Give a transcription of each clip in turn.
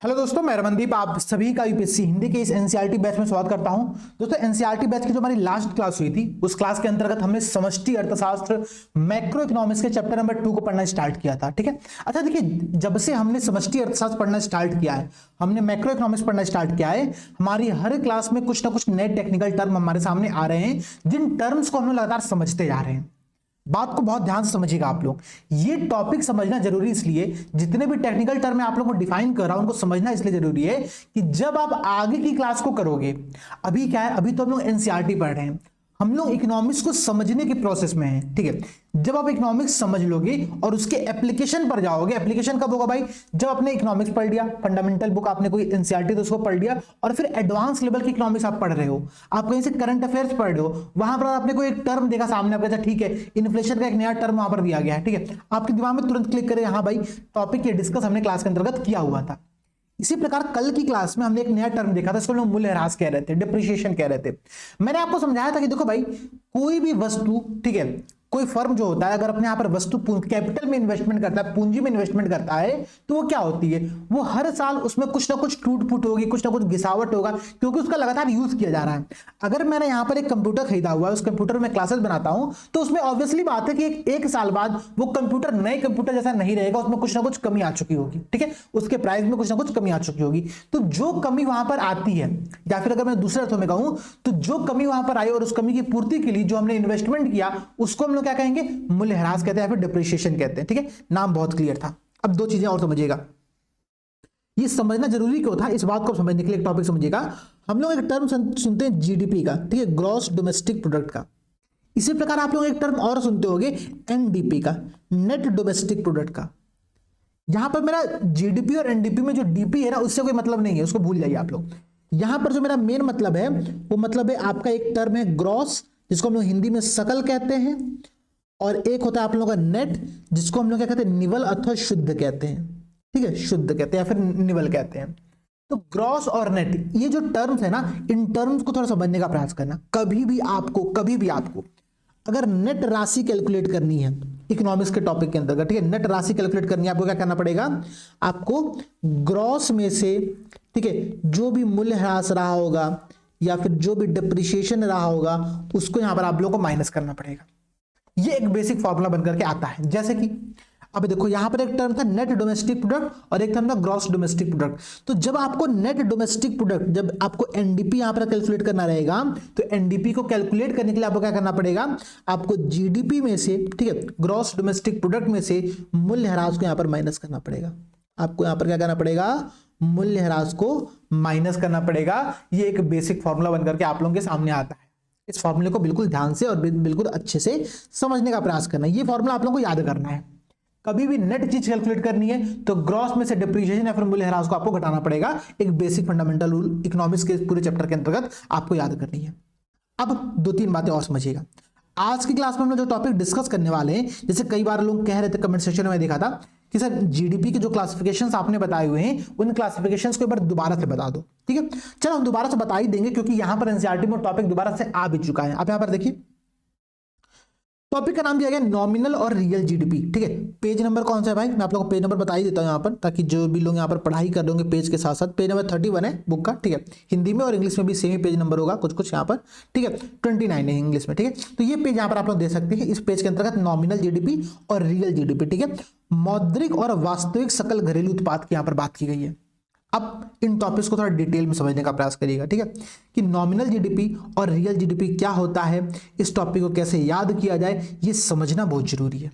Hello दोस्तों, मैं रमनदीप आप सभी का यूपीएससी हिंदी के इस एनसीईआरटी बैच में स्वागत करता हूं। दोस्तों, एनसीईआरटी बैच की जो हमारी लास्ट क्लास हुई थी उस क्लास के अंतर्गत हमने समष्टि अर्थशास्त्र मैक्रो इकोनॉमिक्स के चैप्टर नंबर 2 को पढ़ना स्टार्ट किया था। ठीक है। अच्छा देखिए, जब से हमने समष्टि अर्थशास्त्र पढ़ना स्टार्ट किया है, हमने मैक्रो इकोनॉमिक्स पढ़ना स्टार्ट किया है, हमारी हर क्लास में कुछ ना कुछ नए टेक्निकल टर्म हमारे सामने आ रहे हैं, जिन टर्म्स को हम लगातार समझते जा रहे हैं। बात को बहुत ध्यान से समझिएगा आप लोग। ये टॉपिक समझना जरूरी इसलिए, जितने भी टेक्निकल टर्म मैं आप लोगों को डिफाइन कर रहा हूं उनको समझना इसलिए जरूरी है कि जब आप आगे की क्लास को करोगे, अभी क्या है, अभी तो हम लोग एनसीईआरटी पढ़ रहे हैं, हम लोग इकोनॉमिक्स को समझने के प्रोसेस में हैं। ठीक है। जब आप इकोनॉमिक्स समझ लोगे और उसके एप्लीकेशन पर जाओगे, एप्लीकेशन कब होगा भाई? जब आपने इकोनॉमिक्स पढ़ लिया, फंडामेंटल बुक आपने कोई एनसीईआरटी तो उसको पढ़ लिया, और फिर एडवांस लेवल की इकोनॉमिक्स आप पढ़ रहे हो, आप कहीं से करंट अफेयर्स पढ़ रहे हो, वहां पर आपने कोई एक टर्म देखा सामने, आपका ठीक है, इन्फ्लेशन का एक नया टर्म वहां पर दिया गया है। ठीक है। आपके दिमाग में तुरंत क्लिक करे, हाँ भाई टॉपिक ये डिस्कस हमने क्लास के अंतर्गत किया हुआ था। इसी प्रकार कल की क्लास में हमने एक नया टर्म देखा था, इसको लोग मूल्यह्रास कह रहे थे, डिप्रिसिएशन कह रहे थे। मैंने आपको समझाया था कि देखो भाई, कोई भी वस्तु, ठीक है, कोई फर्म जो होता है अगर अपने यहां पर वस्तु कैपिटल में इन्वेस्टमेंट करता है, पूंजी में इन्वेस्टमेंट करता है, तो वो क्या होती है, वो हर साल उसमें कुछ ना कुछ टूट फूट होगी, कुछ ना कुछ घिसावट होगा, क्योंकि उसका लगातार यूज किया जा रहा है। अगर मैंने यहां पर एक कंप्यूटर खरीदा हुआ है, उस कंप्यूटर में क्लासेस बनाता हूं, तो उसमें ऑब्वियसली बात है कि एक साल बाद वो कंप्यूटर नए कंप्यूटर जैसा नहीं रहेगा, उसमें कुछ ना कुछ कमी आ चुकी होगी। ठीक है। उसके प्राइस में कुछ ना कुछ कमी आ चुकी होगी। तो जो कमी वहां पर आती है, या फिर अगर मैं दूसरे अर्थों में कहूं तो जो कमी वहां पर आई और उस कमी की पूर्ति के लिए जो हमने इन्वेस्टमेंट किया, उसको हम लोग क्या कहेंगे? मूल्यह्रास कहते हैं या फिर डिप्रिसिएशन कहते हैं। ठीक है। नाम बहुत क्लियर था। अब दो चीजें और समझिएगा, ये समझना जरूरी क्यों था, इस बात को समझने के लिए एक टॉपिक समझिएगा। हम लोग एक टर्म सुनते हैं जीडीपी का, ठीक है, ग्रॉस डोमेस्टिक प्रोडक्ट का। इसी प्रकार आप लोग एक टर्म और सुनते होंगे एनडीपी का, नेट डोमेस्टिक प्रोडक्ट का। यहां पर मेरा जीडीपी और एनडीपी में जो डीपी है ना, उससे कोई मतलब नहीं है, उसको भूल जाइए आप लोग। यहां पर जो मेरा मेन मतलब है वो मतलब है आपका एक टर्म है ग्रॉस, जिसको हम लोग हिंदी में सकल कहते हैं, और एक होता है आप लोगों का नेट, जिसको हम लोग क्या कहते हैं? निवल अथवा शुद्ध कहते हैं। ठीक है, शुद्ध कहते हैं या फिर निवल कहते हैं। तो ग्रॉस और नेट, ये जो टर्म्स है ना, इन टर्म्स को थोड़ा समझने का प्रयास करना। कभी भी आपको अगर नेट राशि कैलकुलेट करनी है इकोनॉमिक्स के टॉपिक के अंतर्गत, ठीक है, नेट राशि कैलकुलेट करनी है, आपको क्या करना पड़ेगा? आपको ग्रॉस में से, ठीक है, जो भी मूल्यह्रास रहा होगा या फिर जो भी डिप्रिसिएशन रहा होगा, उसको यहां पर आप लोगों को माइनस करना पड़ेगा। ये एक बेसिक फॉर्मूला बनकर के आता है। जैसे कि अब देखो, यहां पर एक टर्म था नेट डोमेस्टिक प्रोडक्ट और एक टर्म था ग्रॉस डोमेस्टिक प्रोडक्ट। तो जब आपको नेट डोमेस्टिक प्रोडक्ट, जब आपको एनडीपी यहां पर कैलकुलेट करना रहेगा, तो एनडीपी को कैलकुलेट करने के लिए आपको क्या करना पड़ेगा? आपको जीडीपी में से, ठीक है, ग्रॉस डोमेस्टिक प्रोडक्ट में से मूल्यह्रास को यहां पर माइनस करना पड़ेगा। आपको यहां पर क्या करना पड़ेगा? मूल्यह्रास को माइनस करना पड़ेगा। ये एक बेसिक फॉर्मूला बनकर के आप लोगों के सामने आता है। इस फॉर्मूले को बिल्कुल ध्यान से और बिल्कुल अच्छे से समझने का प्रयास करना है। ये फॉर्मूला आप लोगों को याद करना है। कभी भी नेट चीज कैलकुलेट करनी है तो ग्रॉस में से डिप्रिसिएशन या फिर मूल्यह्रास को आपको घटाना पड़ेगा। एक बेसिक फंडामेंटल रूल इकोनॉमिक्स के पूरे चैप्टर के अंतर्गत आपको याद करनी है। अब दो तीन बातें और समझिएगा। आज की क्लास में हम लोग जो टॉपिक डिस्कस करने वाले हैं, जैसे कई बार लोग कह रहे थे कमेंट सेक्शन में, देखा था कि सर जीडीपी के जो क्लासिफिकेशंस आपने बताए हुए हैं, उन क्लासिफिकेशंस को एक बार दोबारा से बता दो। ठीक है, चलो हम दोबारा से बता ही देंगे, क्योंकि यहां पर एनसीईआरटी में टॉपिक दोबारा से आ भी चुका है। आप यहां पर देखिए, टॉपिक का नाम दिया गया नॉमिनल और रियल जीडीपी। ठीक है, पेज नंबर कौन सा है भाई? मैं आप लोगों को पेज नंबर बता ही देता हूं यहां पर, ताकि जो भी लोग यहां पर पढ़ाई कर रहे पेज के साथ साथ। पेज नंबर 31 है बुक का। ठीक है, हिंदी में और इंग्लिश में भी सेम ही पेज नंबर होगा, कुछ कुछ यहां पर। ठीक है, 29 है इंग्लिश में। ठीक है, तो ये पेज यहां पर आप लोग दे सकते हैं। इस पेज के अंतर्गत नॉमिनल जीडीपी और रियल जीडीपी, ठीक है, मौद्रिक और वास्तविक सकल घरेलू उत्पाद की यहां पर बात की गई है। अब इन टॉपिक्स को थोड़ा डिटेल में समझने का प्रयास करिएगा। ठीक है, कि नॉमिनल जीडीपी और रियल जीडीपी क्या होता है, इस टॉपिक को कैसे याद किया जाए, ये समझना बहुत जरूरी है।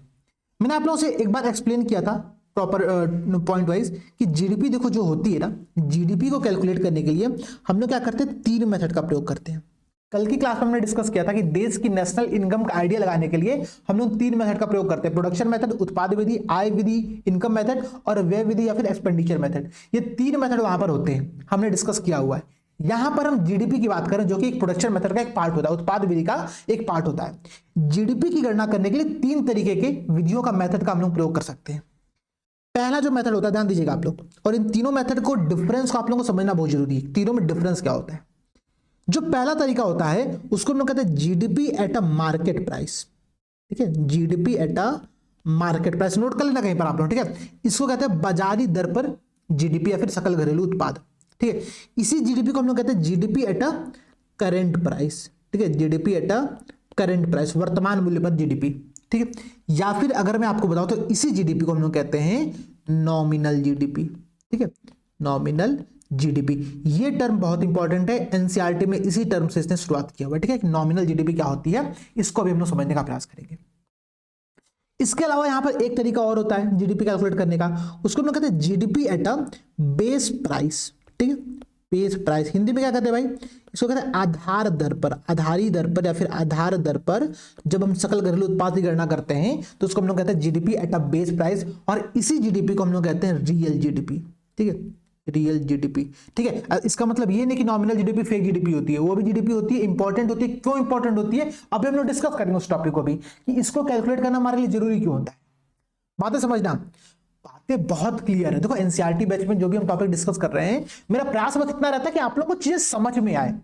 मैंने आप लोगों से एक बार एक्सप्लेन किया था प्रॉपर पॉइंट वाइज कि जीडीपी देखो जो होती है ना, जीडीपी को कैलकुलेट करने के लिए हम लोग क्या करते हैं? 3 मेथड का प्रयोग करते हैं। कल की क्लास में हमने डिस्कस किया था कि देश की नेशनल इनकम का आइडिया लगाने के लिए हम लोग 3 मेथड का प्रयोग करते हैं। प्रोडक्शन मेथड, उत्पाद विधि, आय विधि, इनकम मेथड, और व्यय विधि या फिर एक्सपेंडिचर मेथड। ये 3 मेथड वहां पर होते हैं, हमने डिस्कस किया हुआ है। यहां पर हम जीडीपी की बात करें, जो कि एक प्रोडक्शन मेथड का एक पार्ट होता है, उत्पाद विधि का एक पार्ट होता है। जीडीपी की गणना करने के लिए 3 तरीके के विधियों का मेथड का हम लोग प्रयोग कर सकते हैं। पहला जो मेथड होता है, ध्यान दीजिएगा आप लोग, और इन तीनों मेथड को डिफरेंस को आप लोगों को समझना बहुत जरूरी है। तीनों में डिफरेंस क्या होता है? जो पहला तरीका होता है उसको हम लोग कहते हैं GDP at a market price. ठीक है, GDP at a market price, note कर लेना कहीं पर आप लोग। ठीक है, इसको कहते हैं बाजारी दर पर जीडीपी या फिर सकल घरेलू उत्पाद, ठीक है। इसी जीडीपी को हम लोग कहते हैं GDP at a current price, ठीक है, GDP at a current price, वर्तमान मूल्य पर जीडीपी, ठीक है। या फिर अगर मैं आपको बताऊं तो इसी जीडीपी को हम लोग कहते हैं नॉमिनल जीडीपी, ठीक है, नॉमिनल जीडीपी। ये टर्म बहुत इंपॉर्टेंट है, एनसीईआरटी में इसी टर्म से इसने शुरुआत किया हुआ है, ठीक है। नॉमिनल जीडीपी क्या होती है, इसको भी हम लोग समझने का प्रयास करेंगे। इसके अलावा यहां पर एक तरीका और होता है जीडीपी कैलकुलेट करने का, उसको हम लोग कहते हैं GDP at a base price, ठीक है, बेस प्राइस। हिंदी में क्या कहते हैं भाई, इसको कहते हैं आधार दर पर, आधारी दर पर या फिर आधार दर पर जब हम सकल घरेलू उत्पाद की गणना करते हैं तो उसको हम लोग कहते हैं GDP at a base price, और इसी जीडीपी को हम लोग कहते हैं रियल जीडीपी, ठीक है, रियल जीडीपी, ठीक है। इसका मतलब ये नहीं कि नॉमिनल जीडीपी फेक जीडीपी होती है, वो भी जीडीपी होती है, इंपॉर्टेंट होती है। क्यों इंपॉर्टेंट होती है अभी हम लोग डिस्कस करेंगे उस टॉपिक को भी, कि इसको कैलकुलेट करना हमारे लिए जरूरी क्यों होता है। बातें समझना, बातें बहुत क्लियर है। देखो एनसीईआरटी बैच में जो भी हम टॉपिक डिस्कस कर रहे हैं, मेरा प्रयास बस इतना रहता है कि आप लोगों को चीजें समझ में आए।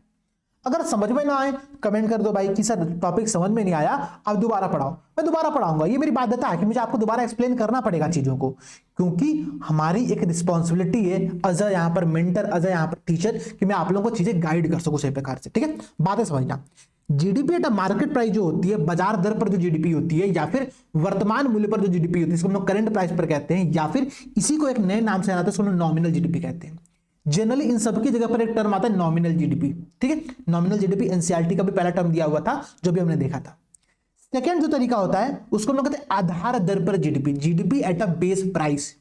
अगर समझ में ना आए कमेंट कर दो भाई कि सर टॉपिक समझ में नहीं आया, अब दोबारा पढ़ाओ, मैं दोबारा पढ़ाऊंगा। ये मेरी बाध्यता है कि मुझे आपको दोबारा एक्सप्लेन करना पड़ेगा चीजों को, क्योंकि हमारी एक रिस्पॉन्सिबिलिटी है एज यहाँ पर मेंटर, एज यहाँ पर टीचर, कि मैं आप लोगों को चीजें गाइड कर सकूं सही प्रकार से, ठीक है। बातें समझना, जीडीपी एट मार्केट प्राइस जो होती है, बाजार दर पर जो जीडीपी होती है, या फिर वर्तमान मूल्य पर जो जीडीपी होती है, इसको हम लोग करंट प्राइस पर कहते हैं, या फिर इसी को एक नए नाम से आता है, इसको नॉमिनल जीडीपी कहते हैं। जनरली इन सबकी जगह पर एक टर्म आता है नॉमिनल जीडीपी, ठीक है। नॉमिनल जीडीपी एनसीईआरटी का भी पहला टर्म दिया हुआ था जो भी हमने देखा था। सेकंड जो तरीका होता है उसको हम लोग कहते हैं आधार दर पर GDP, GDP at a base price,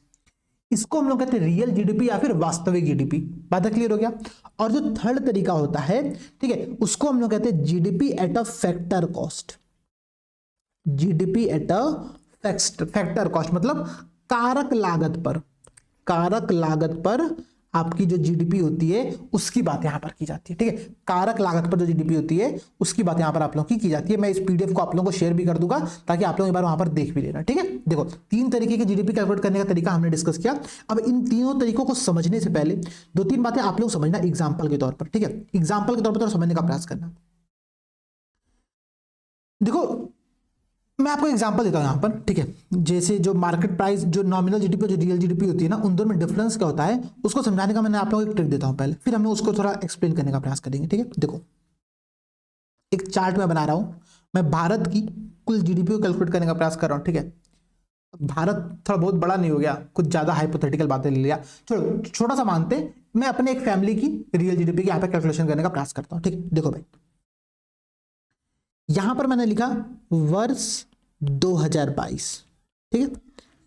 इसको हम लोग कहते हैं रियल जीडीपी या फिर वास्तविक जीडीपी। बात क्लियर हो गया। और जो थर्ड तरीका होता है, ठीक है, उसको हम लोग कहते हैं GDP at a factor cost, GDP at a factor cost, मतलब कारक लागत पर, कारक लागत पर आपकी जो जीडीपी होती है उसकी बात यहां पर की जाती है, ठीक है। कारक लागत पर जो जीडीपी होती है उसकी बात यहां पर आप लोगों की जाती है। मैं इस पीडीएफ को आप लोगों को शेयर भी कर दूंगा ताकि आप लोग एक बार वहां पर देख भी लेना, ठीक है। देखो 3 तरीके की जीडीपी कैलकुलेट करने का तरीका हमने डिस्कस किया। अब इन तीनों तरीकों को समझने से पहले 2-3 बातें आप लोग समझना एग्जाम्पल के तौर पर, ठीक है। एग्जाम्पल के तौर पर थोड़ा समझने का प्रयास करना। देखो मैं आपको एग्जांपल देता हूं यहां पर, ठीक है। जैसे जो मार्केट प्राइस, जो नॉमिनल जीडीपी और जो रियल जीडीपी होती है ना, उन दोनों में डिफरेंस क्या होता है उसको समझाने का मैंने आप लोगों को एक ट्रिक देता हूं पहले, फिर हम उसको थोड़ा एक्सप्लेन करने का प्रयास करेंगे, ठीक है। देखो एक चार्ट में बना रहा हूं, मैं भारत की कुल जीडीपी को कैलकुलेट करने का प्रयास कर रहा हूं, ठीक है। भारत थोड़ा बहुत बड़ा नहीं हो गया, कुछ ज्यादा हाइपोथेटिकल बातें ले लिया, चलो छोटा सा मानते हैं। मैं अपने एक फैमिली की रियल जीडीपी की यहां पर कैलकुलेशन करने का प्रयास करता हूं, ठीक है। देखो भाई यहां पर मैंने लिखा वर्ष 2022, ठीक है।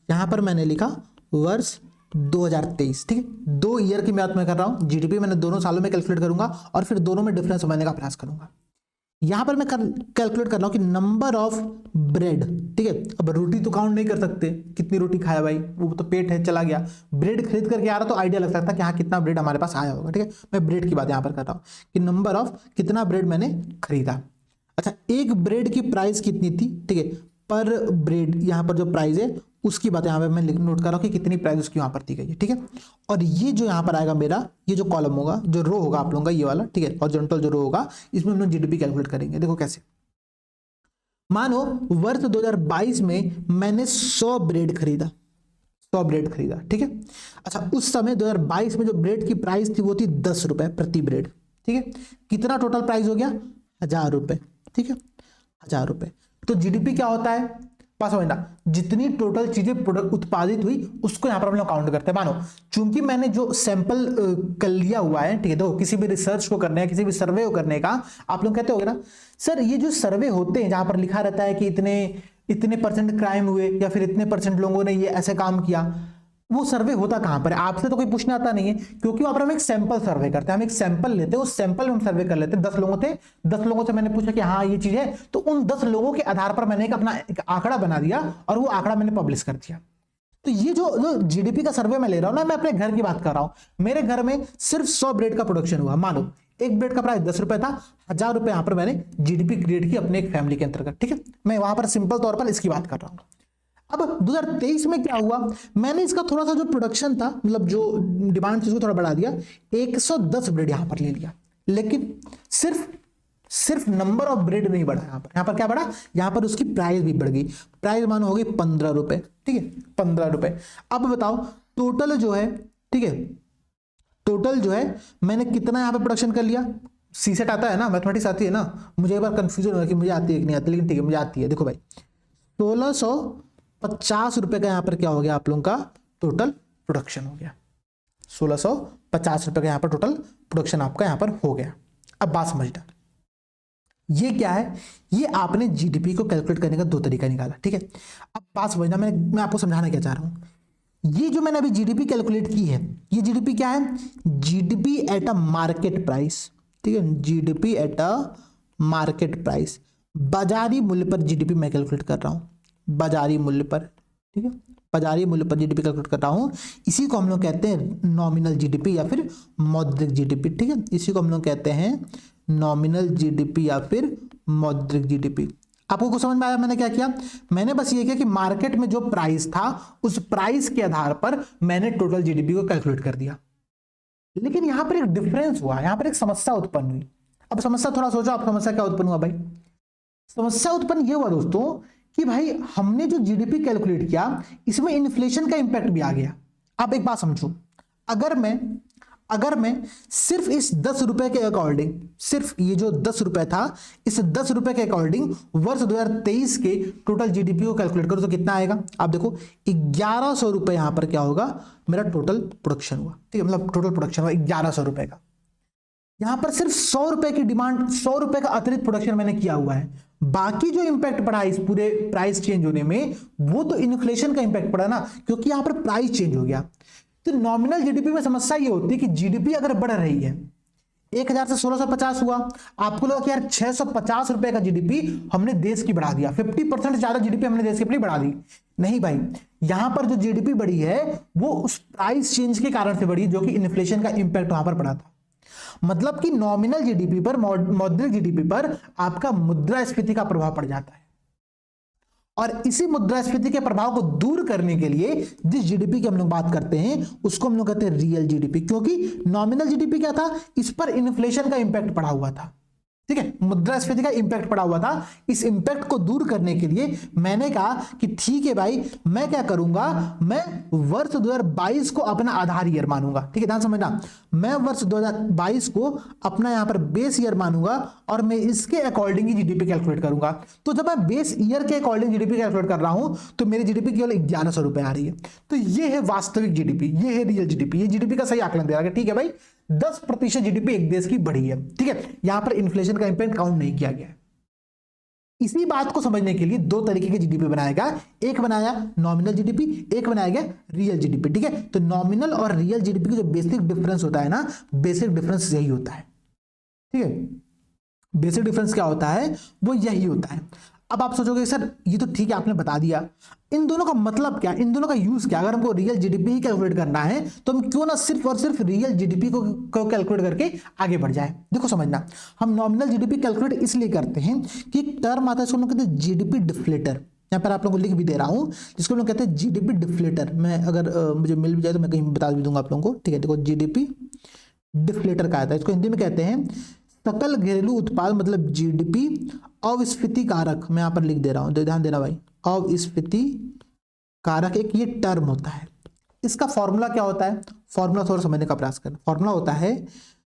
यहां पर मैंने लिखा वर्ष 2023, ठीक है। 2 ईयर की बात मैं कर रहा हूं, जीडीपी मैंने दोनों सालों में कैलकुलेट करूंगा और फिर दोनों में डिफरेंस समझने का प्रयास करूंगा। यहां पर मैं कैलकुलेट कर रहा हूं कि नंबर ऑफ ब्रेड, ठीक है। अब रोटी तो काउंट नहीं कर सकते, कितनी रोटी खाया भाई, वो तो पेट है चला गया। ब्रेड खरीद करके आ रहा तो आइडिया लग सकता है कि हाँ कितना ब्रेड हमारे पास आया होगा, ठीक है। मैं ब्रेड की बात यहां पर कर रहा हूं कि नंबर ऑफ कितना ब्रेड मैंने खरीदा। अच्छा एक ब्रेड की प्राइस कितनी थी, ठीक है, पर ब्रेड यहां पर जो प्राइस है उसकी बात यहां पे मैं नोट कर रहा हूं कि कितनी प्राइस उसकी यहां पर दी गई है, ठीक है। और ये जो यहां पर आएगा मेरा, ये जो कॉलम होगा, जो रो होगा आप लोगों का ये वाला, ठीक है, हॉरिजॉन्टल जो रो होगा, इसमें हम लोग जीडीपी कैलकुलेट करेंगे। देखो कैसे, मानो वर्ष 2022 में मैंने 100 ब्रेड खरीदा, 100 ब्रेड खरीदा, ठीक है। अच्छा उस समय 2022 में जो ब्रेड की प्राइस थी वो थी 10 रुपए प्रति ब्रेड, ठीक है। कितना टोटल प्राइस हो गया, 1000 रुपए, ठीक है, 1000 रुपए। तो जीडीपी क्या होता है, पास समझना, जितनी टोटल चीजें प्रोडक्ट उत्पादित हुई उसको यहां पर हम लोग काउंट करते हैं। मानो चूंकि मैंने जो सैंपल कर लिया हुआ है, ठीक है, तो किसी भी रिसर्च को करने, किसी भी सर्वे को करने का, आप लोग कहते हो ना सर ये जो सर्वे होते हैं जहां पर लिखा रहता है कि इतने परसेंट क्राइम हुए या फिर इतने परसेंट लोगों ने ये ऐसे काम किया, वो सर्वे होता कहां पर है, आपसे तो कोई पूछने आता नहीं है, क्योंकि वहां पर हम एक सैंपल सर्वे करते हैं। हम एक सैंपल लेते हैं, उस सैंपल में हम सर्वे कर लेते हैं। 10 लोगों थे, 10 लोगों से मैंने पूछा कि हाँ ये चीज है, तो उन 10 लोगों के आधार पर मैंने अपना एक आंकड़ा बना दिया और वो आंकड़ा मैंने पब्लिश कर दिया। तो ये जो जीडीपी का सर्वे मैं ले रहा हूं ना, मैं अपने घर की बात कर रहा हूं। मेरे घर में सिर्फ 100 ब्रेड का प्रोडक्शन हुआ, मानो एक ब्रेड का प्राइस 10 रुपए था, 1000 रुपए यहां पर मैंने जीडीपी क्रिएट की अपने एक फैमिली के अंतर्गत, ठीक है। मैं वहां पर सिंपल तौर पर इसकी बात कर रहा हूं। अब 2023 में क्या हुआ, मैंने इसका थोड़ा सा जो प्रोडक्शन था, मतलब जो डिमांड थी उसको थोड़ा बढ़ा दिया, 110 ब्रेड यहां पर ले लिया, लेकिन सिर्फ नंबर ऑफ ब्रेड नहीं बढ़ा, यहां पर क्या बढ़ा, यहां पर उसकी प्राइस भी बढ़ गई। प्राइस मानो होगी 15 रुपए, ठीक है, 15 रुपए। अब बताओ टोटल जो है ठीक है। टोटल जो है मैंने कितना यहाँ पे प्रोडक्शन कर लिया, सी सेट आता है ना, मैथमेटिक्स आती है ना, मुझे एक बार कंफ्यूजन हो रहा है कि मुझे आती है कि नहीं आती, लेकिन ठीक है मुझे आती है। देखो भाई 1650 रुपए का यहाँ पर क्या हो गया आप लोगों का टोटल प्रोडक्शन हो गया, 1650 रुपए का यहाँ पर टोटल प्रोडक्शन आपका यहाँ पर हो गया। अब बात समझना, ये क्या है, ये आपने जीडीपी को कैलकुलेट करने का दो तरीका निकाला, ठीक है। अब बात समझना, मैं आपको समझाना क्या चाह रहा हूं, ये जो मैंने अभी जीडीपी कैलकुलेट की है, ये जीडीपी क्या है, GDP at a market price, ठीक है, GDP at a market price, बाजारी मूल्य पर जीडीपी मैं कैलकुलेट कर रहा हूं, बाजारी मूल्य पर, ठीक है, बाजारी मूल्य पर जीडीपी कैलकुलेट कर रहा हूं। इसी को हम लोग कहते हैं नॉमिनल जीडीपी या फिर मौद्रिक जीडीपी, ठीक है, इसी को हम लोग कहते हैं नॉमिनल जीडीपी या फिर मौद्रिक जीडीपी। आपको कुछ समझ में आया मैंने क्या किया, मैंने बस ये किया कि मार्केट में जो प्राइस था उस प्राइस के आधार पर मैंने टोटल जीडीपी को कैलकुलेट कर दिया। लेकिन यहां पर एक डिफरेंस हुआ, यहां पर एक समस्या उत्पन्न हुई। अब समस्या थोड़ा सोचो, आप समस्या क्या उत्पन्न हुआ भाई, समस्या उत्पन्न ये हुआ दोस्तों कि भाई हमने जो जीडीपी कैलकुलेट किया इसमें इन्फ्लेशन का इंपैक्ट भी आ गया। अब एक बात समझो, अगर मैं सिर्फ इस 10 रुपए के अकॉर्डिंग, सिर्फ ये जो 10 रुपए था इस 10 रुपए के अकॉर्डिंग वर्ष 2023 के टोटल जीडीपी को कैलकुलेट करो तो कितना आएगा, आप देखो 1100 रुपए यहां पर क्या होगा, मेरा टोटल प्रोडक्शन हुआ, ठीक है, मतलब टोटल प्रोडक्शन हुआ 1100 रुपए का। यहां पर सिर्फ 100 रुपए की डिमांड, 100 रुपए का अतिरिक्त प्रोडक्शन मैंने किया हुआ है, बाकी जो इंपैक्ट पड़ा इस पूरे प्राइस चेंज होने में वो तो इन्फ्लेशन का इंपैक्ट पड़ा ना, क्योंकि यहां पर प्राइस चेंज हो गया। तो नॉमिनल जीडीपी में समस्या ये होती है कि जीडीपी अगर बढ़ रही है 1000 से 1650 हुआ, आपको लगा कि यार 650 रुपए का जीडीपी हमने देश की बढ़ा दिया, 50% ज्यादा जीडीपी हमने देश की अपनी बढ़ा दी। नहीं भाई, यहां पर जो जीडीपी बढ़ी है वो उस प्राइस चेंज के कारण से बढ़ी जो कि इन्फ्लेशन का इंपैक्ट वहां पर पड़ा था। मतलब कि नॉमिनल जीडीपी पर, मौद्रिक जीडीपी पर आपका मुद्रास्फीति का प्रभाव पड़ जाता है, और इसी मुद्रास्फीति के प्रभाव को दूर करने के लिए जिस जीडीपी की हम लोग बात करते हैं उसको हम लोग कहते हैं रियल जीडीपी, क्योंकि नॉमिनल जीडीपी क्या था, इस पर इन्फ्लेशन का इंपैक्ट पड़ा हुआ था, ठीक है, मुद्रास्फीति का इंपैक्ट पड़ा हुआ था। इस इंपैक्ट को दूर करने के लिए मैंने कहा कि ठीक है भाई, मैं क्या करूंगा, मैं वर्ष 2022 को अपना आधार ईयर मानूंगा, ठीक है, ध्यान समझना, मैं वर्ष 2022 को अपना यहां पर बेस ईयर मानूंगा और मैं इसके अकॉर्डिंग ही जीडीपी कैलकुलेट करूंगा। तो जब मैं बेस ईयर के अकॉर्डिंग जीडीपी कैलकुलेट कर रहा हूं तो मेरी जीडीपी केवल 1100 रुपए आ रही है। तो ये है वास्तविक जीडीपी, ये है रियल जीडीपी, ये जीडीपी का सही आकलन दे रहा है, ठीक है भाई, 10% जीडीपी एक देश की बढ़ी है, ठीक है, यहां पर इन्फ्लेशन का इंपैक्ट काउंट नहीं किया गया है। इसी बात को समझने के लिए दो तरीके के जीडीपी बनाया गया, एक बनाया नॉमिनल जीडीपी, एक बनाया गया रियल जीडीपी, ठीक है। तो नॉमिनल और रियल जीडीपी का जो बेसिक डिफरेंस होता है ना, बेसिक डिफरेंस यही होता है, ठीक है, बेसिक डिफरेंस क्या होता है, वो यही होता है। अब आप सोचोगे सर ये तो ठीक है आपने बता दिया, इन दोनों का मतलब क्या, इन दोनों का यूज क्या, अगर हमको रियल जीडीपी ही कैलकुलेट करना है तो हम क्यों ना सिर्फ और सिर्फ रियल जीडीपी को कैलकुलेट करके आगे बढ़ जाए। देखो समझना, हम नॉमिनल जीडीपी कैलकुलेट इसलिए करते हैं कि एक टर्म आता है इसको हम लोग कहते हैं जीडीपी डिफ्लेटर, यहाँ पर आप लोगों को लिख भी दे रहा हूं, जिसको हम लोग कहते हैं जीडीपी डिफ्लेटर। मैं अगर मुझे मिल भी जाए तो मैं कहीं बता भी दूंगा आप लोगों को, ठीक है। देखो जीडीपी डिफ्लेटर का आता है, इसको हिंदी में कहते हैं सकल घरेलू उत्पाद, मतलब जीडीपी अविस्फीति कारक, मैं यहां पर लिख दे रहा हूं, ध्यान देना भाई, अविस्फीति कारक एक ये टर्म होता है। इसका फॉर्मूला क्या होता है, फॉर्मूला थोड़ा समझने का प्रयास करना। फॉर्मूला होता है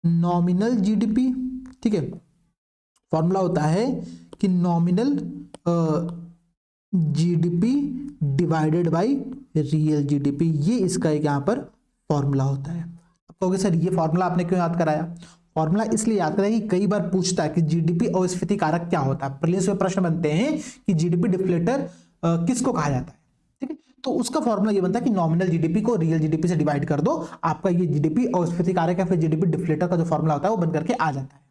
नॉमिनल जीडीपी, ठीक है, फॉर्मूला होता है कि nominal GDP divided by real GDP, ये इसका एक यहां पर फॉर्मूला होता है। आप कहोगे सर ये फॉर्मूला आपने क्यों याद कराया, फॉर्मूला इसलिए याद करें कि कई बार पूछता है कि जीडीपी अविस्फीति कारक क्या होता है, प्रीलिम्स में प्रश्न बनते हैं कि जीडीपी डिफ्लेटर किसको कहा जाता है, ठीक है। तो उसका फॉर्मूला ये बनता है कि नॉमिनल जीडीपी को रियल जीडीपी से डिवाइड कर दो, आपका ये जीडीपी अविस्फीति कारक या फिर जीडीपी डिफ्लेटर का जो फॉर्मूला होता है वो बन करके आ जाता है।